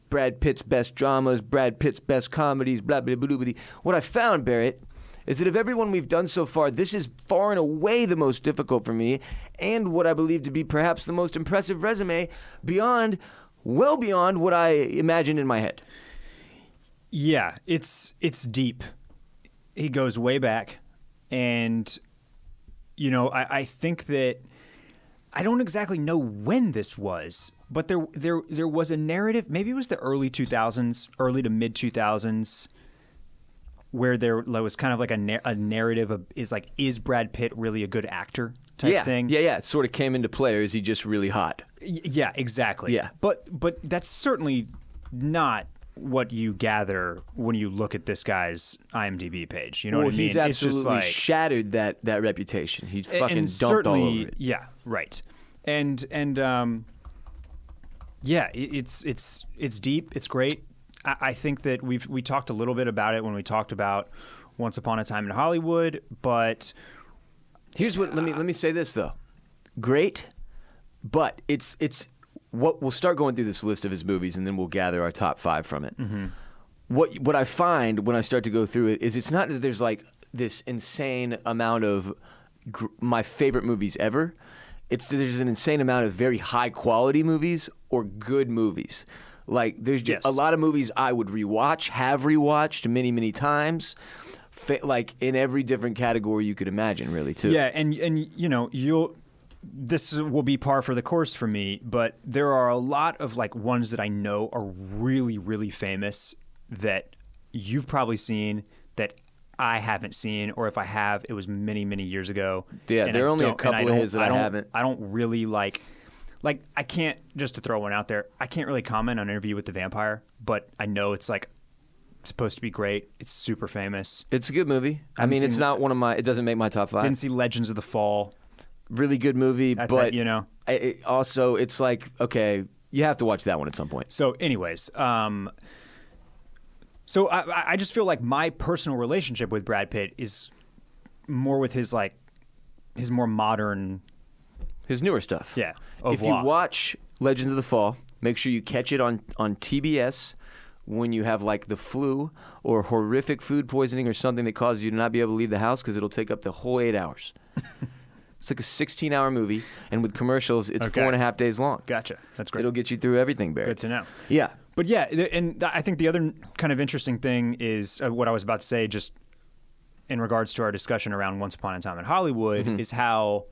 Brad Pitt's best dramas, Brad Pitt's best comedies, blah, blah, blah, blah, blah. What I found, Barrett, is that of everyone we've done so far, this is far and away the most difficult for me, and what I believe to be perhaps the most impressive resume well beyond what I imagined in my head. Yeah, it's deep. He goes way back, and I think that I don't exactly know when this was, but there was a narrative. Maybe it was the early 2000s, early to mid 2000s, where there was kind of like a narrative of is Brad Pitt really a good actor type thing? Yeah. It sort of came into play, or is he just really hot? Yeah, exactly. Yeah, but that's certainly not what you gather when you look at this guy's IMDb page. You know what I mean? He's absolutely it's just shattered that reputation. He's fucking and dumped all over it. Yeah, right. And it's deep. It's great. I think that we talked a little bit about it when we talked about Once Upon a Time in Hollywood, but here's what let me say this though. Great, but it's what we'll start going through this list of his movies, and then we'll gather our top 5 from it. Mm-hmm. What I find when I start to go through it is it's not that there's like this insane amount of my favorite movies ever. It's that there's an insane amount of very high quality movies or good movies. Like there's just a lot of movies I would have rewatched many, many times. Like in every different category you could imagine, really, too. Yeah, and this will be par for the course for me, but there are a lot of like ones that I know are really, really famous that you've probably seen that I haven't seen, or if I have, it was many, many years ago. Yeah, there are only a couple of his that I haven't. I don't really like I can't, just to throw one out there, I can't really comment on Interview with the Vampire, but I know it's like supposed to be great. It's super famous. It's a good movie. I mean, it's not one of my. It doesn't make my top 5. Didn't see Legends of the Fall. Really good movie, but you know. Also, it's like, okay, you have to watch that one at some point. So, anyways, so I just feel like my personal relationship with Brad Pitt is more with his more modern, his newer stuff. Yeah. If you watch Legends of the Fall, make sure you catch it on TBS when you have like the flu or horrific food poisoning or something that causes you to not be able to leave the house, because it'll take up the whole 8 hours. It's like a 16-hour movie, and with commercials, it's 4.5 days long. Gotcha. That's great. It'll get you through everything, Barry. Good to know. Yeah. But yeah, and I think the other kind of interesting thing is what I was about to say, just in regards to our discussion around Once Upon a Time in Hollywood, is how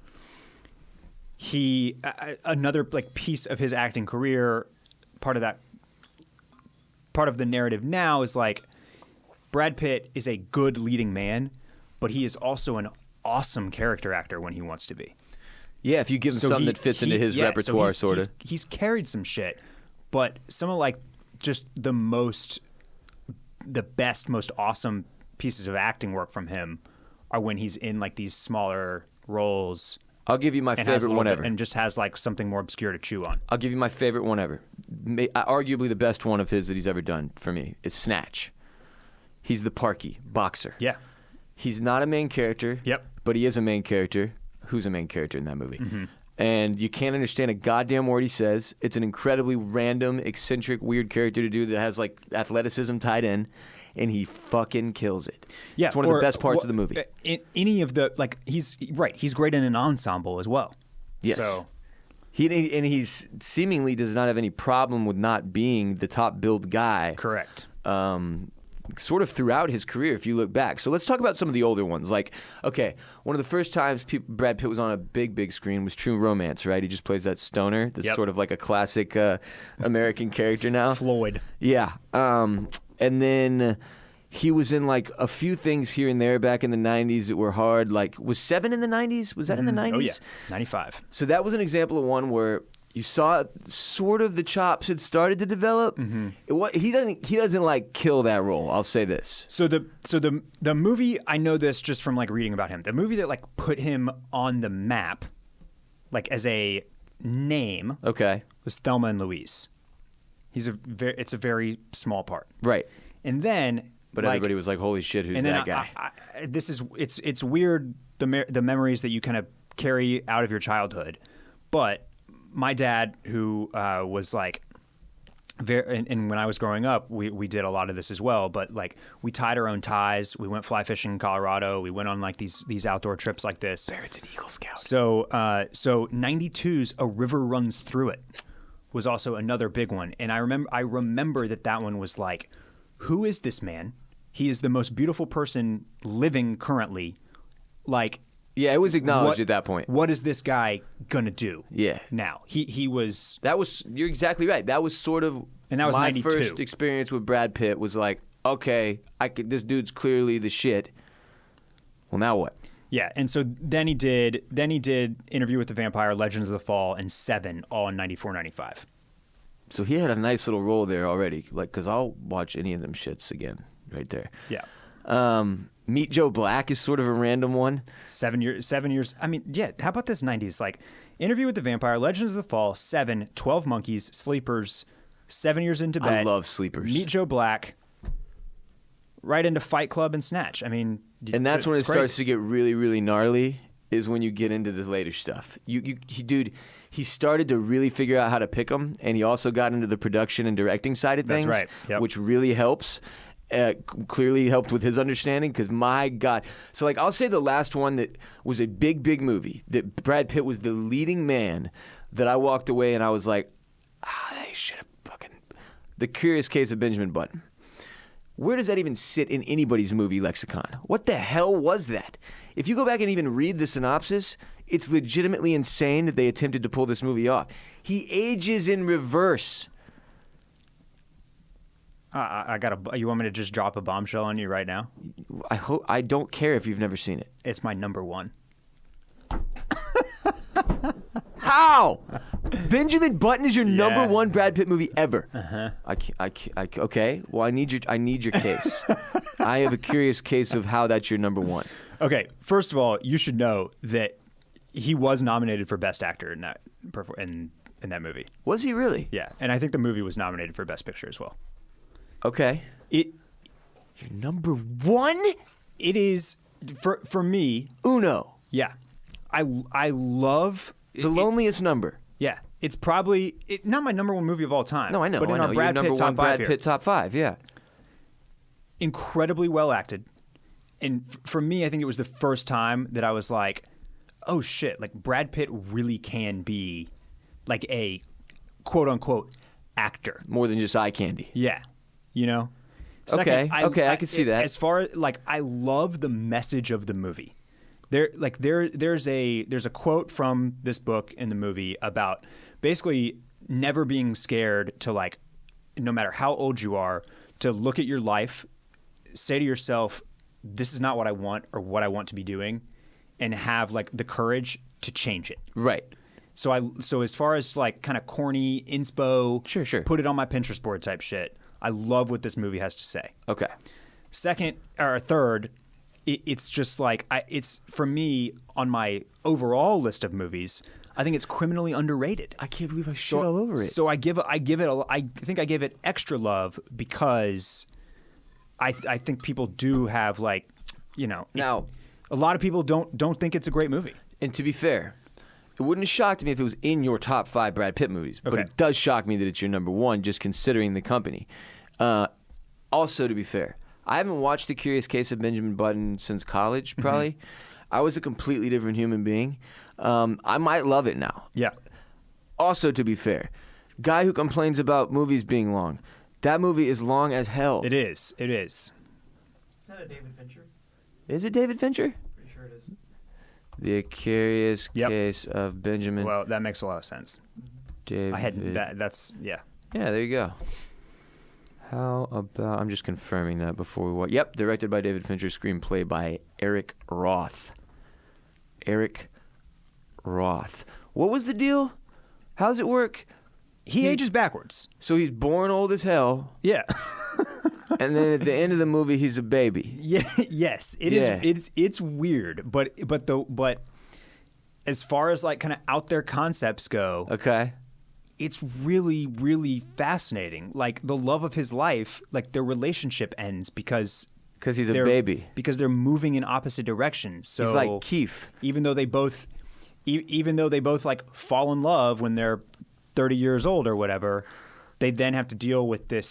he, another like piece of his acting career, part of the narrative now is like Brad Pitt is a good leading man, but he is also an awesome character actor when he wants to be. Yeah, if you give him something that fits into his repertoire, sort of. He's carried some shit, but some of like just the best, most awesome pieces of acting work from him are when he's in like these smaller roles. I'll give you my favorite one ever. And just has like something more obscure to chew on. I'll give you my favorite one ever. Arguably the best one of his that he's ever done for me is Snatch. He's the parky boxer. Yeah. He's not a main character. Yep. But he is a main character. Who's a main character in that movie? And you can't understand a goddamn word he says. It's an incredibly random, eccentric, weird character to do that has like athleticism tied in, and he fucking kills it. Yeah, it's one of the best parts of the movie. In any of the he's great in an ensemble as well. Yes. So he's seemingly does not have any problem with not being the top billed guy. Correct. Sort of throughout his career, if you look back. So let's talk about some of the older ones. Like, okay, one of the first times Brad Pitt was on a big screen was True Romance, right? He just plays that stoner that's sort of like a classic American character now. Floyd. Yeah. And then he was in like a few things here and there back in the 90s that were hard. Like, was Seven in the 90s? Was that in the 90s? Oh, yeah. 95. So that was an example of one where you saw sort of the chops had started to develop. He doesn't like kill that role. I'll say this. So the movie, I know this just from like reading about him. The movie that like put him on the map, like as a name, was Thelma and Louise. It's a very small part, right? And then, but everybody was like, "Holy shit, who's that guy?" It's weird the memories that you kind of carry out of your childhood, but my dad, who was like very, and when I was growing up, we did a lot of this as well. But like, we tied our own ties. We went fly fishing in Colorado. We went on like these outdoor trips like this. Barrett's an Eagle Scout. So 92's A River Runs Through It was also another big one. And I remember that one was like, who is this man? He is the most beautiful person living currently. Like. Yeah, it was acknowledged at that point. What is this guy gonna do? Yeah. Now he was. You're exactly right. That was sort of. And that was my 92. first experience with Brad Pitt was like, okay, this dude's clearly the shit. Well, now what? Yeah, and so then he did Interview with the Vampire, Legends of the Fall, and Seven, all in 94, 95. So he had a nice little role there already. Like, because I'll watch any of them shits again, right there. Yeah. Meet Joe Black is sort of a random one. 7 years. I mean, yeah, how about this 90s? Like, Interview with the Vampire, Legends of the Fall, 7, 12 Monkeys, Sleepers, 7 Years into Bed. I love Sleepers. Meet Joe Black, right into Fight Club and Snatch. I mean, and that's when it starts to get really, really gnarly, is when you get into the later stuff. He started to really figure out how to pick them, and he also got into the production and directing side of things, that's right. Yep. Which really helps. Clearly helped with his understanding, because my God. So like, I'll say the last one that was a big movie that Brad Pitt was the leading man, that I walked away and I was like, they should have fucking. The Curious Case of Benjamin Button. Where does that even sit in anybody's movie lexicon? What the hell was that? If you go back and even read the synopsis, it's legitimately insane that they attempted to pull this movie off. He ages in reverse. I got you want me to just drop a bombshell on you right now? I don't care if you've never seen it. It's my number one. How? Benjamin Button is your number one Brad Pitt movie ever. Okay. Well, I need your case. I have a curious case of how that's your number one. Okay. First of all, you should know that he was nominated for Best Actor in that movie. Was he really? Yeah, and I think the movie was nominated for Best Picture as well. Okay. Your number one? It is for me. Uno. Yeah, I love The Loneliest Number. Yeah, it's probably not my number one movie of all time. No, I know. But in our your number one Brad Pitt top five. Yeah. Incredibly well acted, and for me, I think it was the first time that I was like, "Oh shit!" Like Brad Pitt really can be like a quote unquote actor. More than just eye candy. Yeah, you know. Second, I can see that. As far as like, I love the message of the movie. There's a quote from this book in the movie about basically never being scared to, like, no matter how old you are, to look at your life, say to yourself, this is not what I want or what I want to be doing, and have like the courage to change it. Right. So as far as like kind of corny inspo, sure, put it on my Pinterest board type shit, I love what this movie has to say. Okay. Second or third, it's just like it's for me on my overall list of movies. I think it's criminally underrated. I can't believe I shit all over it. So I think I give it extra love because I think people do have, like, you know, now a lot of people don't think it's a great movie. And to be fair, it wouldn't have shocked me if it was in your top 5 Brad Pitt movies, but it does shock me that it's your number one, just considering the company. Also, to be fair, I haven't watched The Curious Case of Benjamin Button since college, probably. Mm-hmm. I was a completely different human being. I might love it now. Yeah. Also, to be fair, guy who complains about movies being long, that movie is long as hell. It is. Is that a David Fincher? Is it David Fincher? Pretty sure it is. The Curious Case of Benjamin. Well, that makes a lot of sense. David. I hadn't. That's yeah. Yeah, there you go. How about, I'm just confirming that before we watch. Yep, directed by David Fincher, screenplay by Eric Roth. Eric Roth. What was the deal? How does it work? He ages backwards. So he's born old as hell. Yeah. And then at the end of the movie, he's a baby. Yeah. Yes. It is. It's weird, but as far as like kind of out there concepts go, okay, it's really, really fascinating. Like the love of his life, like their relationship ends because he's a baby. Because they're moving in opposite directions. So he's like Keith. Even though they both like fall in love when they're 30 years old or whatever, they then have to deal with the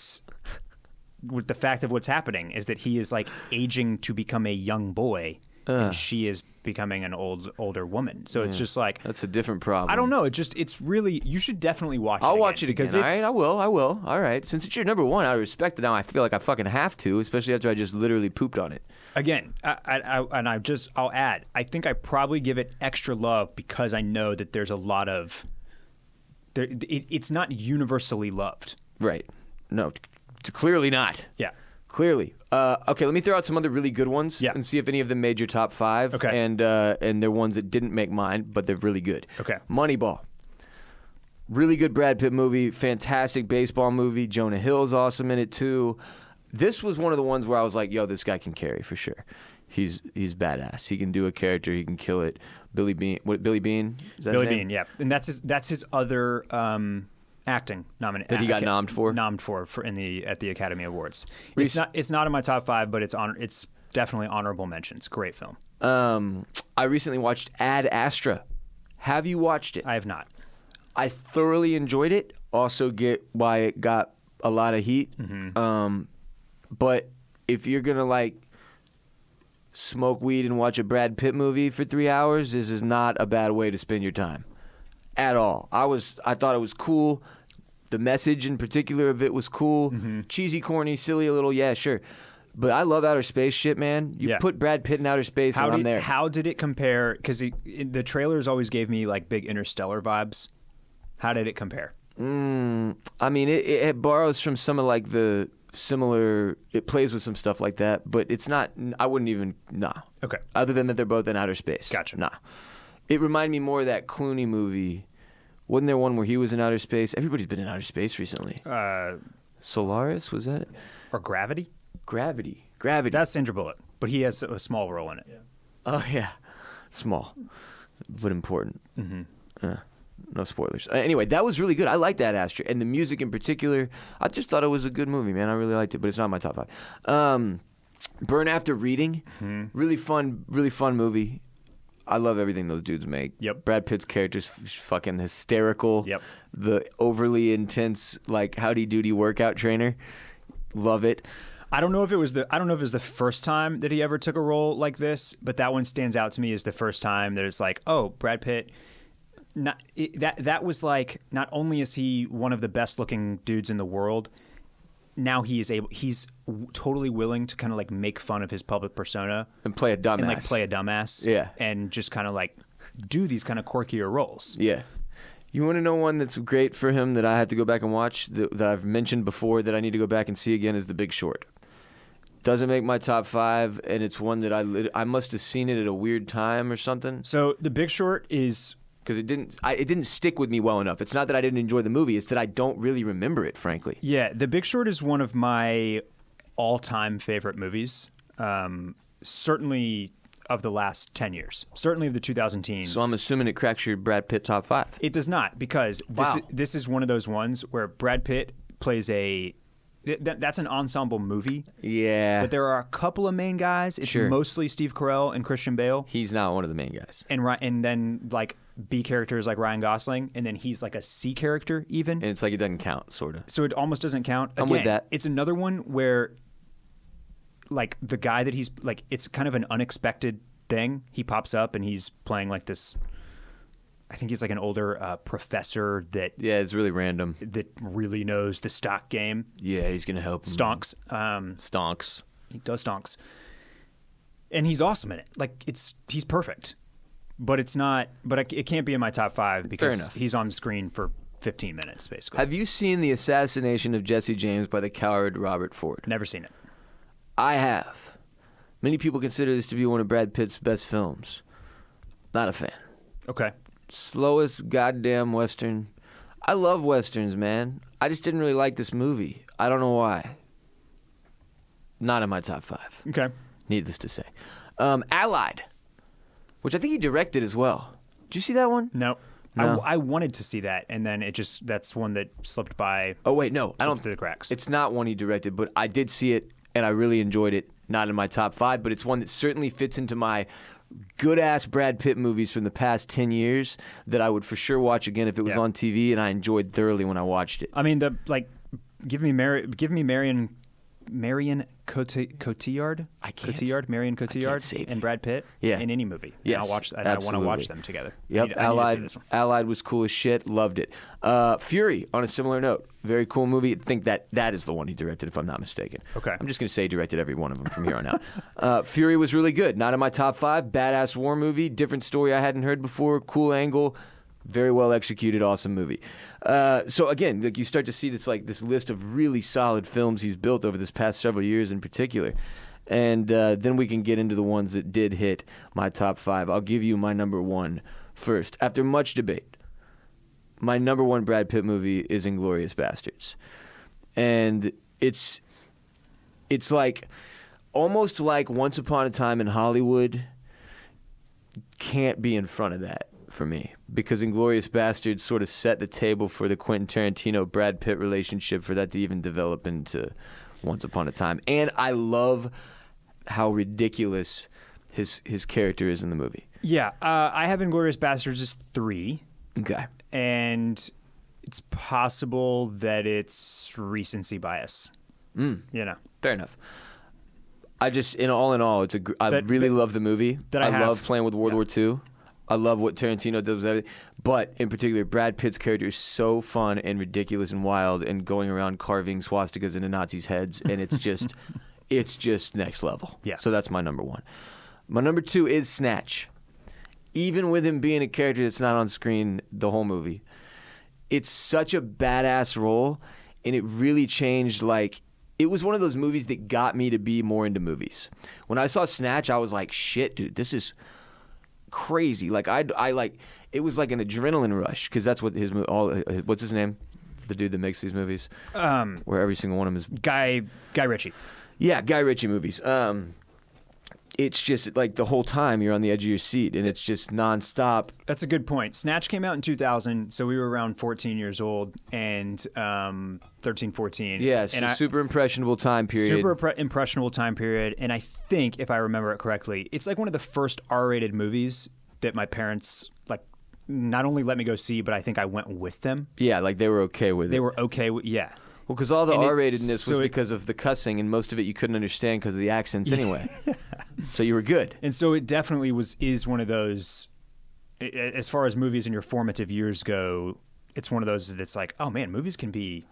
fact of what's happening is that he is like aging to become a young boy. And she is becoming an older woman. So it's just like, that's a different problem. I don't know. It's really, you should definitely watch it. I'll watch it again. All right, I will. All right. Since it's your number one, I respect it now. I feel like I fucking have to, especially after I just literally pooped on it. Again, I'll add, I think I probably give it extra love because I know that there's a lot of, it's not universally loved. Right. No, clearly not. Yeah. Clearly. Okay, let me throw out some other really good ones and see if any of them made your top 5. Okay. And they're ones that didn't make mine, but they're really good. Okay. Moneyball. Really good Brad Pitt movie. Fantastic baseball movie. Jonah Hill's awesome in it too. This was one of the ones where I was like, yo, this guy can carry for sure. He's badass. He can do a character. He can kill it. Billy Bean. Billy Bean? Is that Billy his name? Bean, yeah. And that's his other acting nomination that he got nommed for at the Academy Awards. It's not in my top 5, but it's definitely honorable mentions. Great film. I recently watched Ad Astra. Have you watched it? I have not. I thoroughly enjoyed it. Also get why it got a lot of heat. Mm-hmm. But if you're gonna like smoke weed and watch a Brad Pitt movie for 3 hours, this is not a bad way to spend your time. At all. I thought it was cool. The message in particular of it was cool. Mm-hmm. Cheesy, corny, silly a little, yeah, sure. But I love outer space shit, man. You put Brad Pitt in outer space and I'm there. How did it compare? Because the trailers always gave me like big Interstellar vibes. How did it compare? I mean, it borrows from some of like the similar. It plays with some stuff like that, but it's not. I wouldn't even. Nah. Okay. Other than that, they're both in outer space. Gotcha. Nah. It reminded me more of that Clooney movie. Wasn't there one where he was in outer space? Everybody's been in outer space recently. Solaris, was that it? Or Gravity? Gravity. That's Sandra Bullock, but he has a small role in it. Yeah. Oh, yeah. Small, but important. Mm-hmm. No spoilers. Anyway, that was really good. I liked that Astra. And the music in particular, I just thought it was a good movie, man. I really liked it, but it's not my top 5. Burn After Reading, really fun movie. I love everything those dudes make. Yep. Brad Pitt's character's fucking hysterical. Yep. The overly intense, like, howdy doody workout trainer. Love it. I don't know if it was the first time that he ever took a role like this, but that one stands out to me as the first time that it's like, oh, Brad Pitt. That was like, not only is he one of the best looking dudes in the world, now he's totally willing to kind of like make fun of his public persona And play a dumbass. Yeah. And just kind of like do these kind of quirkier roles. Yeah. You want to know one that's great for him that I have to go back and watch, that I've mentioned before that I need to go back and see again, is The Big Short. Doesn't make my top 5, and it's one that I must have seen it at a weird time or something. So The Big Short is... Because it didn't stick with me well enough. It's not that I didn't enjoy the movie. It's that I don't really remember it, frankly. Yeah, The Big Short is one of my all-time favorite movies. Certainly of the last 10 years. Certainly of the 2010s. So I'm assuming it cracks your Brad Pitt top 5. It does not, because this is one of those ones where Brad Pitt plays that's an ensemble movie. Yeah. But there are a couple of main guys. It's mostly Steve Carell and Christian Bale. He's not one of the main guys. And then like B characters like Ryan Gosling, and then he's like a C character even. And it's like it doesn't count, sort of. So it almost doesn't count. I'm with that. It's another one where like the guy that he's like, it's kind of an unexpected thing. He pops up and he's playing like this, I think he's like an older professor that... Yeah, it's really random. That really knows the stock game. Yeah, he's going to help him. Stonks. Stonks. He does stonks. And he's awesome in it. Like, he's perfect. But it's not... But it can't be in my top 5 because he's on the screen for 15 minutes, basically. Have you seen The Assassination of Jesse James by the coward Robert Ford? Never seen it. I have. Many people consider this to be one of Brad Pitt's best films. Not a fan. Okay. Slowest goddamn Western. I love Westerns, man. I just didn't really like this movie. I don't know why. Not in my top 5. Okay. Needless to say. Allied, which I think he directed as well. Did you see that one? No. I wanted to see that, and then that's one that slipped by. Oh, wait, no. I don't. Through the cracks. It's not one he directed, but I did see it, and I really enjoyed it. Not in my top 5, but it's one that certainly fits into my good-ass Brad Pitt movies from the past 10 years that I would for sure watch again if it was on TV, and I enjoyed thoroughly when I watched it. I mean, give me Marion Cotillard. Marion Cotillard and Brad Pitt in any movie. Yes, and I want to watch them together. Yep, Allied was cool as shit. Loved it. Fury, on a similar note, very cool movie. I think that is the one he directed, if I'm not mistaken. Okay. I'm just going to say he directed every one of them from here on out. Fury was really good. Not in my top 5. Badass war movie. Different story I hadn't heard before. Cool angle. Very well executed. Awesome movie. So again, like you start to see this list of really solid films he's built over this past several years in particular. And then we can get into the ones that did hit my top 5. I'll give you my number 1 first. After much debate, my number 1 Brad Pitt movie is Inglourious Basterds. And it's like almost like Once Upon a Time in Hollywood can't be in front of that for me, because Inglourious Basterds sort of set the table for the Quentin Tarantino-Brad Pitt relationship for that to even develop into Once Upon a Time. And I love how ridiculous his character is in the movie. Yeah, I have Inglourious Basterds as 3. Okay. And it's possible that it's recency bias. You know. Fair enough. I just, in all, I really love the movie. I love playing with World War II. I love what Tarantino does with everything. But in particular, Brad Pitt's character is so fun and ridiculous and wild and going around carving swastikas into Nazis' heads. And it's just, it's just next level. Yeah. So that's my number 1. My number 2 is Snatch. Even with him being a character that's not on screen the whole movie, it's such a badass role, and it really changed, it was one of those movies that got me to be more into movies. When I saw Snatch, I was like, shit, dude, this is crazy. Like I like it was like an adrenaline rush because that's what his what's his name, the dude that makes these movies, where every single one of them is Guy Ritchie. Yeah, Guy Ritchie movies. It's just like the whole time you're on the edge of your seat, and it's just nonstop. That's a good point. Snatch came out in 2000, so we were around 14 years old, and 13, 14. Yeah, it's a super impressionable time period. Super impressionable time period, and I think, if I remember it correctly, it's like one of the first R-rated movies that my parents like not only let me go see, but I think I went with them. Yeah, like they were okay with it. They were okay with, yeah. Well, because all the R-ratedness was because of the cussing, and most of it you couldn't understand because of the accents anyway. So you were good. And so it definitely is one of those, as far as movies in your formative years go, it's one of those that's like, oh man, movies can be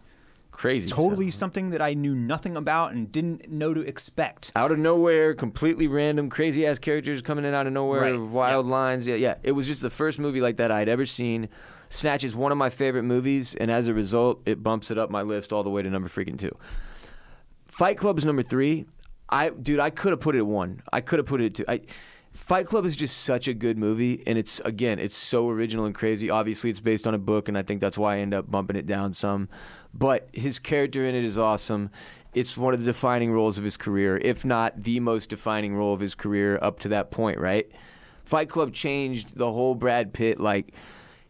crazy. Totally something that I knew nothing about and didn't know to expect. Out of nowhere, completely random, crazy-ass characters coming in out of nowhere, right. wild lines. Yeah. It was just the first movie like that I'd ever seen. Snatch is one of my favorite movies, and as a result, it bumps it up my list all the way to number freaking 2. Fight Club is number 3. I could have put it at 1. I could have put it at 2. Fight Club is just such a good movie, and it's so original and crazy. Obviously, it's based on a book, and I think that's why I end up bumping it down some. But his character in it is awesome. It's one of the defining roles of his career, if not the most defining role of his career up to that point, right? Fight Club changed the whole Brad Pitt, like...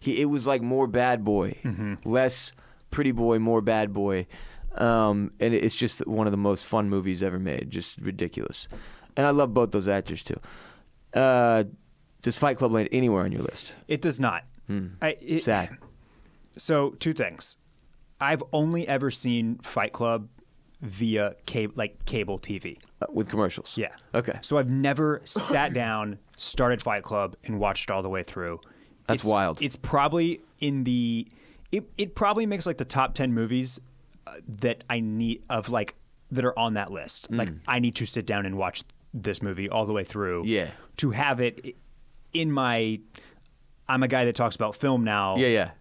It was like more bad boy, less pretty boy, more bad boy. And it's just one of the most fun movies ever made. Just ridiculous. And I love both those actors, too. Does Fight Club land anywhere on your list? It does not. Sad. So, 2 things. I've only ever seen Fight Club via cable TV. With commercials? Yeah. Okay. So I've never sat down, started Fight Club, and watched it all the way through. That's wild. It's probably in the... It probably makes like the top 10 movies that I need that are on that list. Like I need to sit down and watch this movie all the way through. Yeah. To have it in my... I'm a guy that talks about film now. Yeah.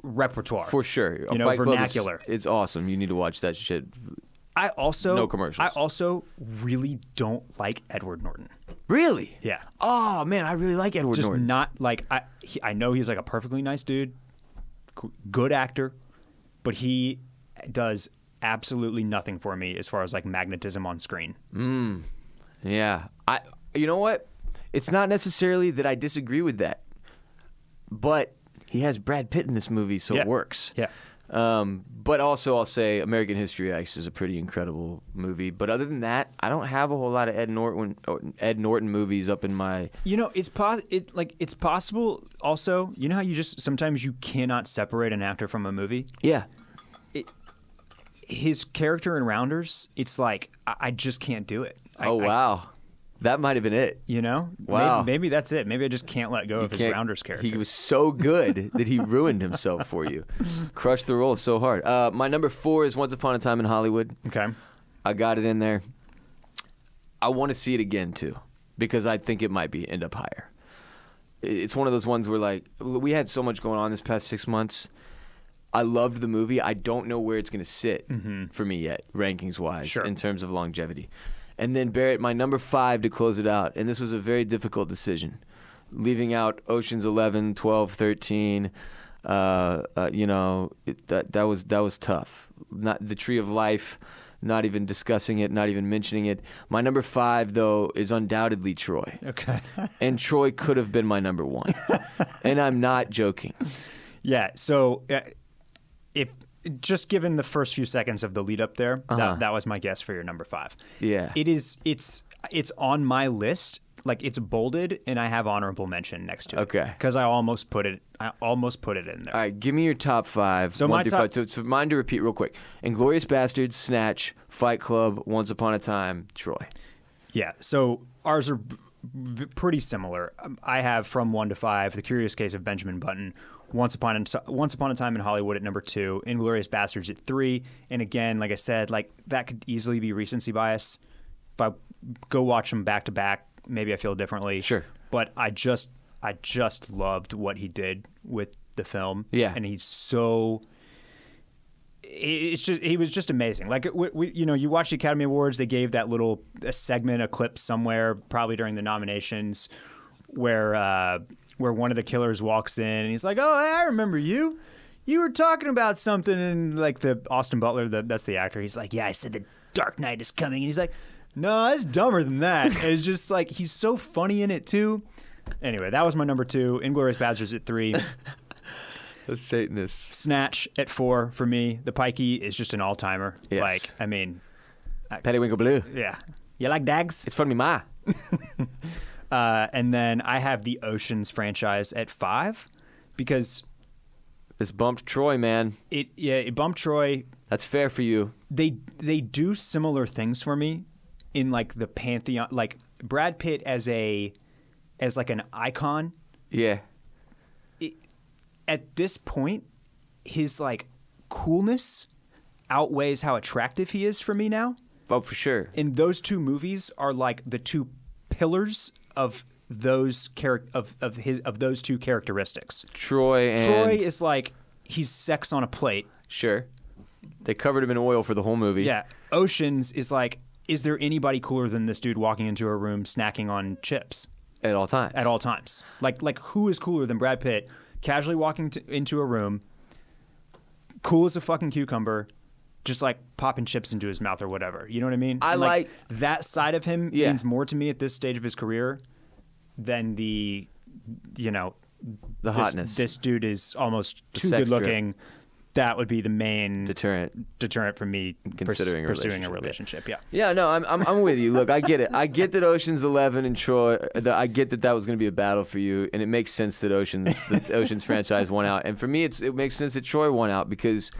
Repertoire. For sure. Fight vernacular. It's awesome. You need to watch that shit. No commercials. I also really don't like Edward Norton. Really? Yeah. Oh man, I really like Edward Norton. Just not like I know he's like a perfectly nice dude, good actor, but he does absolutely nothing for me as far as like magnetism on screen. Yeah. You know what? It's not necessarily that I disagree with that, but he has Brad Pitt in this movie, so it works. Yeah. But also I'll say American History X is a pretty incredible movie. But other than that, I don't have a whole lot of Ed Norton movies up in my... it's possible also, you know how you just sometimes you cannot separate an actor from a movie? Yeah. His character in Rounders, it's like I just can't do it. Wow. That might have been it. You know? Wow. Maybe that's it. Maybe I just can't let go of his Rounders character. He was so good that he ruined himself for you. Crushed the role so hard. My number 4 is Once Upon a Time in Hollywood. Okay. I got it in there. I want to see it again, too, because I think it might end up higher. It's one of those ones where, like, we had so much going on this past 6 months. I loved the movie. I don't know where it's going to sit for me yet, rankings-wise, in terms of longevity. And then Barrett, my number 5 to close it out, and this was a very difficult decision, leaving out Ocean's 11, 12, 13. That was tough. Not the Tree of Life, not even discussing it, not even mentioning it. My number 5 though is undoubtedly Troy. Okay. And Troy could have been my number 1, and I'm not joking. Yeah. So if. Just given the first few seconds of the lead up there, that was my guess for your number 5. Yeah. It's on my list. Like it's bolded and I have honorable mention next to it. Okay. Because I almost put it in there. All right, give me your top 5. So 1 through 5. So it's mine to repeat real quick. Inglourious Bastards, Snatch, Fight Club, Once Upon a Time, Troy. Yeah. So ours are pretty similar. I have from 1 to 5, The Curious Case of Benjamin Button, Once Upon a Time in Hollywood at number 2, Inglourious Bastards at 3, and again, like I said, like that could easily be recency bias. If I go watch them back to back, maybe I feel differently. Sure. But I just loved what he did with the film. Yeah. And he's he was just amazing. Like you watch the Academy Awards, they gave that a segment, a clip somewhere, probably during the nominations, where one of the killers walks in and he's like, "Oh, I remember you. You were talking about something," and like the Austin Butler, that's the actor. He's like, "Yeah, I said the Dark Knight is coming," and he's like, "No, it's dumber than that." And it's just like he's so funny in it too. Anyway, that was my number 2. Inglourious Basterds at 3. The Satanists. Snatch at 4 for me. The Pikey is just an all-timer. Yes. Like, I mean, Periwinkle Blue. yeah. You like Dags? It's from me ma. And then I have the Oceans franchise at 5 because This bumped Troy, man. it bumped Troy. That's fair for you. They do similar things for me in like the pantheon, like Brad Pitt as like an icon. Yeah. At this point, his like coolness outweighs how attractive he is for me now. Oh, for sure. And those 2 movies are like the 2 pillars of those of those 2 characteristics. Troy is like he's sex on a plate. Sure. They covered him in oil for the whole movie. Yeah. Oceans is like, is there anybody cooler than this dude walking into a room snacking on chips? At all times. At all times. Like who is cooler than Brad Pitt casually walking into a room, cool as a fucking cucumber, just like popping chips into his mouth or whatever. You know what I mean? I And, like that side of him Yeah. means more to me at this stage of his career than the hotness. This dude is almost The too sex good looking. That would be the main deterrent for me considering pursuing a relationship, relationship. Yeah, Yeah. no, I'm with you. Look, I get it. I get that Ocean's 11 and Troy. I get that was going to be a battle for you, and it makes sense that the Ocean's franchise won out. And for me, it makes sense that Troy won out because,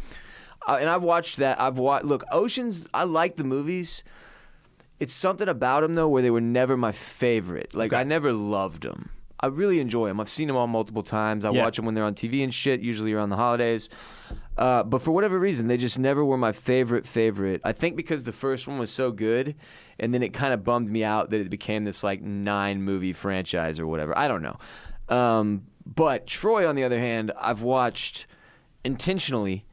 and I've watched that. Look, Ocean's. I like the movies. It's something about them though where they were never my favorite. Like I never loved them. I really enjoy them. I've seen them all multiple times. I watch them when they're on TV and shit, usually around the holidays. But for whatever reason, they just never were my favorite. I think because the first one was so good, and then it kind of bummed me out that it became this like 9-movie franchise or whatever. I don't know. But Troy, on the other hand, I've watched intentionally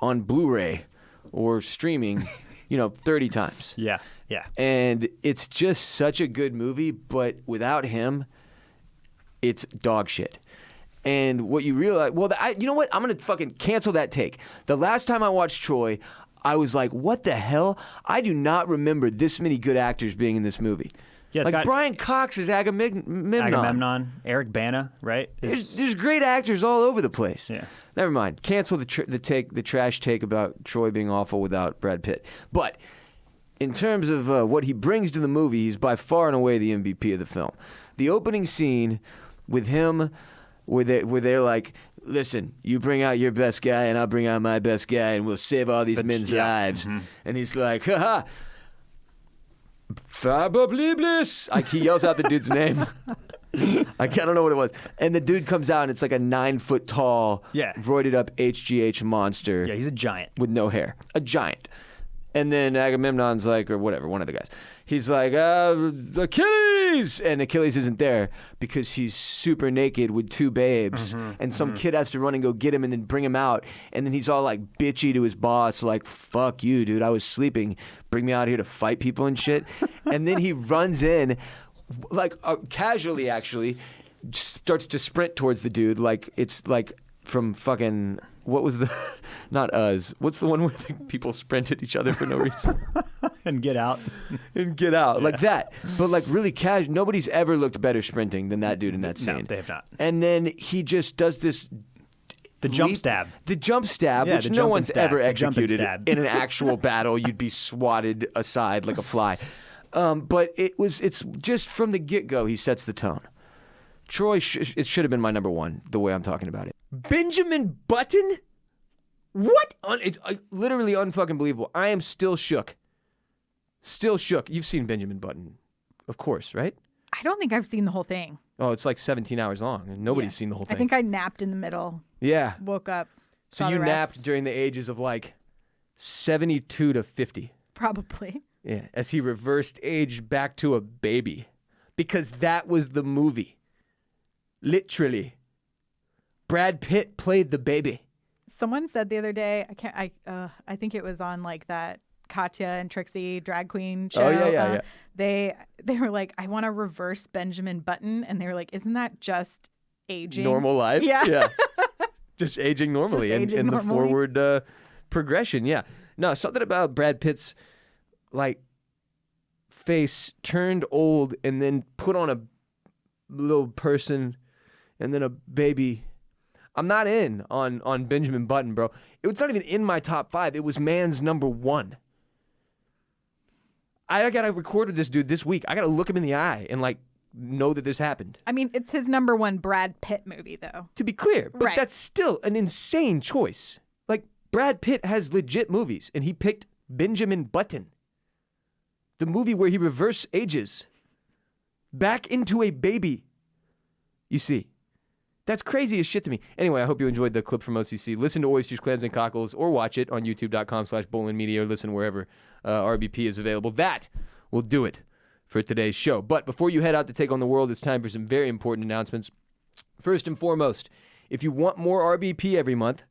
on Blu-ray or streaming, 30 times. Yeah. Yeah. And it's just such a good movie, but without him, it's dog shit. And what you realize, you know what? I'm going to fucking cancel that take. The last time I watched Troy, I was like, what the hell? I do not remember this many good actors being in this movie. Yeah, like Brian Cox is Agamemnon. Eric Bana, right? There's great actors all over the place. Yeah. Never mind. Cancel the trash take about Troy being awful without Brad Pitt. But in terms of what he brings to the movie, he's by far and away the MVP of the film. The opening scene with him, where they're like, listen, you bring out your best guy and I'll bring out my best guy and we'll save all these men's lives. Mm-hmm. And he's like, haha, Fababliblis. Like he yells out the dude's name. I don't know what it was. And the dude comes out and it's like a 9-foot tall, roided up HGH monster. Yeah, he's a giant. With no hair. A giant. And then Agamemnon's like, or whatever, one of the guys. He's like, Achilles! And Achilles isn't there because he's super naked with 2 babes. And some kid has to run and go get him and then bring him out. And then he's all like bitchy to his boss, like, fuck you, dude. I was sleeping. Bring me out here to fight people and shit. And then he runs in, like casually actually, starts to sprint towards the dude. Like it's like from fucking... What was the, not Us, what's the one where the people sprint at each other for no reason? And Get Out. Like that. But like really casual. Nobody's ever looked better sprinting than that dude in that scene. No, they have not. And then he just does this. The jump stab. The jump stab, Yeah, which the no jump one's and stab. ever The jump and executed stab. in an actual battle. You'd be swatted aside like a fly. But it's just from the get-go, he sets the tone. Troy, it should have been my number 1, the way I'm talking about it. Benjamin Button? What? It's literally unfucking believable. I am still shook. Still shook. You've seen Benjamin Button, of course, right? I don't think I've seen the whole thing. Oh, it's like 17 hours long, and nobody's seen the whole thing. I think I napped in the middle. Yeah. Woke up. So saw you the rest. napped during the ages of like 72 to 50. Probably. Yeah, as he reversed age back to a baby. Because that was the movie. Literally. Brad Pitt played the baby. Someone said the other day, I think it was on like that Katya and Trixie drag queen show. Oh, yeah. They were like, I want to reverse Benjamin Button. And they were like, isn't that just aging? Normal life? Yeah. Just aging normally Just aging in the normally. forward progression. Yeah. No, something about Brad Pitt's like face turned old and then put on a little person and then a baby. I'm not in on Benjamin Button, bro. It's not even in my top 5. It was man's number 1. I gotta record this dude this week. I gotta look him in the eye and like know that this happened. I mean, it's his number 1 Brad Pitt movie, though. To be clear, but Right. that's still an insane choice. Like Brad Pitt has legit movies, and he picked Benjamin Button, the movie where he reverse ages back into a baby. You see, that's crazy as shit to me. Anyway, I hope you enjoyed the clip from OCC. Listen to Oysters, Clams, and Cockles, or watch it on youtube.com/Bolen Media, or listen wherever RBP is available. That will do it for today's show. But before you head out to take on the world, it's time for some very important announcements. First and foremost, if you want more RBP every month,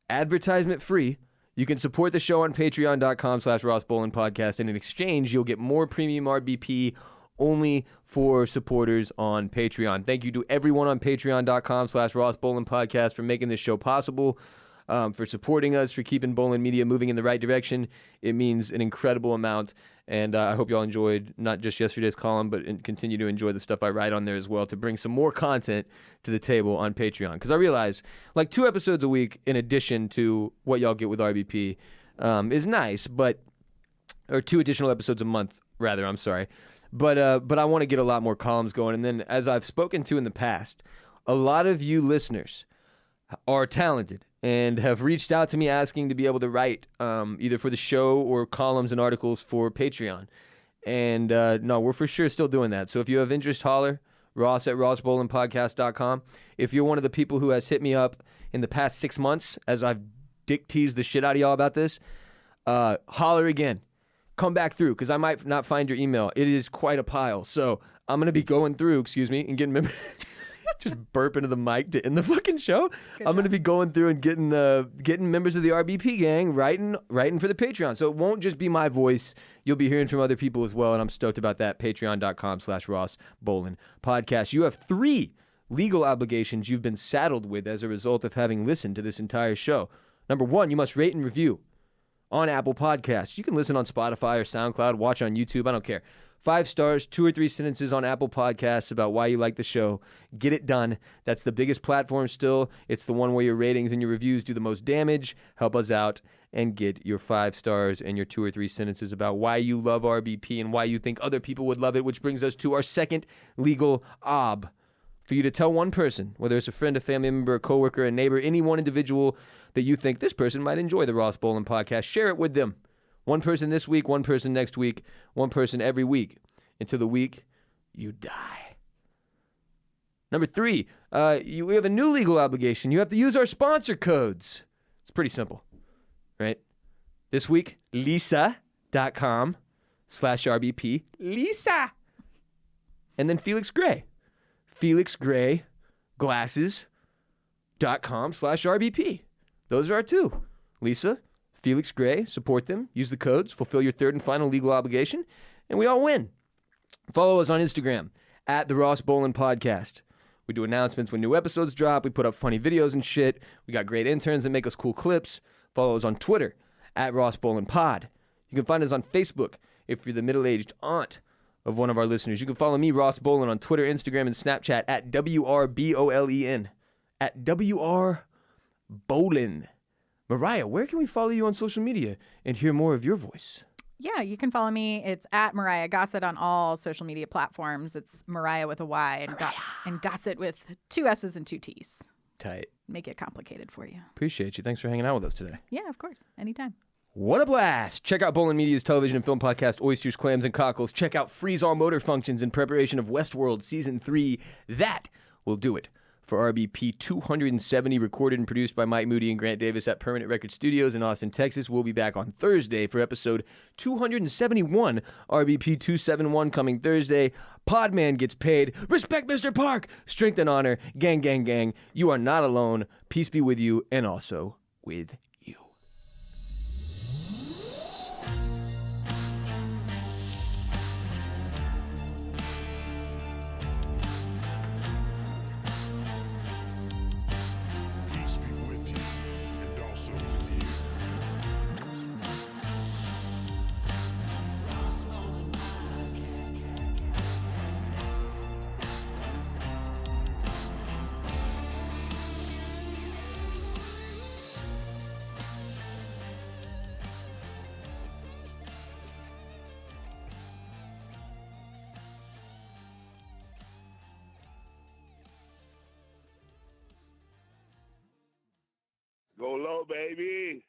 advertisement free, you can support the show on patreon.com/Ross Bolen Podcast, and in exchange, you'll get more premium RBP only for supporters on Patreon. Thank you to everyone on patreon.com/Ross Bolen Podcast for making this show possible, for supporting us, for keeping Bolen Media moving in the right direction. It means an incredible amount, and I hope y'all enjoyed not just yesterday's column, but continue to enjoy the stuff I write on there as well to bring some more content to the table on Patreon. Because I realize, like 2 episodes a week in addition to what y'all get with RBP is nice, or 2 additional episodes a month, rather, I'm sorry. But I want to get a lot more columns going. And then, as I've spoken to in the past, a lot of you listeners are talented and have reached out to me asking to be able to write either for the show or columns and articles for Patreon. And no, we're for sure still doing that. So if you have interest, holler. Ross at rossbolenpodcast.com. If you're one of the people who has hit me up in the past 6 months as I've dick teased the shit out of y'all about this, holler again. Come back through, because I might not find your email. It is quite a pile. So I'm going to be going through, and getting members. Just burp into the mic to end the fucking show. I'm going to be going through and getting members of the RBP gang writing for the Patreon. So it won't just be my voice. You'll be hearing from other people as well, and I'm stoked about that. Patreon.com/Ross Bolen Podcast. You have 3 legal obligations you've been saddled with as a result of having listened to this entire show. Number 1, you must rate and review on Apple Podcasts. You can listen on Spotify or SoundCloud, watch on YouTube, I don't care. 5 stars, 2 or 3 sentences on Apple Podcasts about why you like the show. Get it done. That's the biggest platform still. It's the one where your ratings and your reviews do the most damage. Help us out and get your 5 stars and your 2 or 3 sentences about why you love RBP and why you think other people would love it, which brings us to our second legal ob. For you to tell one person, whether it's a friend, a family member, a coworker, a neighbor, any one individual that you think this person might enjoy the Ross Bolen Podcast, share it with them. One person this week, one person next week, one person every week until the week you die. Number 3, we have a new legal obligation. You have to use our sponsor codes. It's pretty simple, right? This week, Leesa.com/RBP. Leesa. And then Felix Gray. Felix Gray glasses.com/RBP. Those are our 2. Leesa, Felix Gray, support them, use the codes, fulfill your 3rd and final legal obligation, and we all win. Follow us on Instagram at the Ross Bolen Podcast. We do announcements when new episodes drop. We put up funny videos and shit. We got great interns that make us cool clips. Follow us on Twitter at Ross Bolen Pod. You can find us on Facebook if you're the middle-aged aunt of one of our listeners. You can follow me, Ross Bolen, on Twitter, Instagram, and Snapchat at WRBOLEN. At WRBolen. Myrriah, where can we follow you on social media and hear more of your voice? Yeah, you can follow me. It's at Myrriah Gossett on all social media platforms. It's Myrriah with a Y and Gossett with 2 S's and 2 T's. Tight. Make it complicated for you. Appreciate you. Thanks for hanging out with us today. Yeah, of course. Anytime. What a blast! Check out Bolen Media's television and film podcast, Oysters, Clams, and Cockles. Check out Freeze All Motor Functions in preparation of Westworld Season 3. That will do it for RBP 270, recorded and produced by Mike Moody and Grant Davis at Permanent Record Studios in Austin, Texas. We'll be back on Thursday for episode 271, RBP 271 coming Thursday. Podman gets paid. Respect Mr. Park. Strength and honor. Gang, gang, gang. You are not alone. Peace be with you, and also with you. Peace be with you, and also with you. Go low, baby.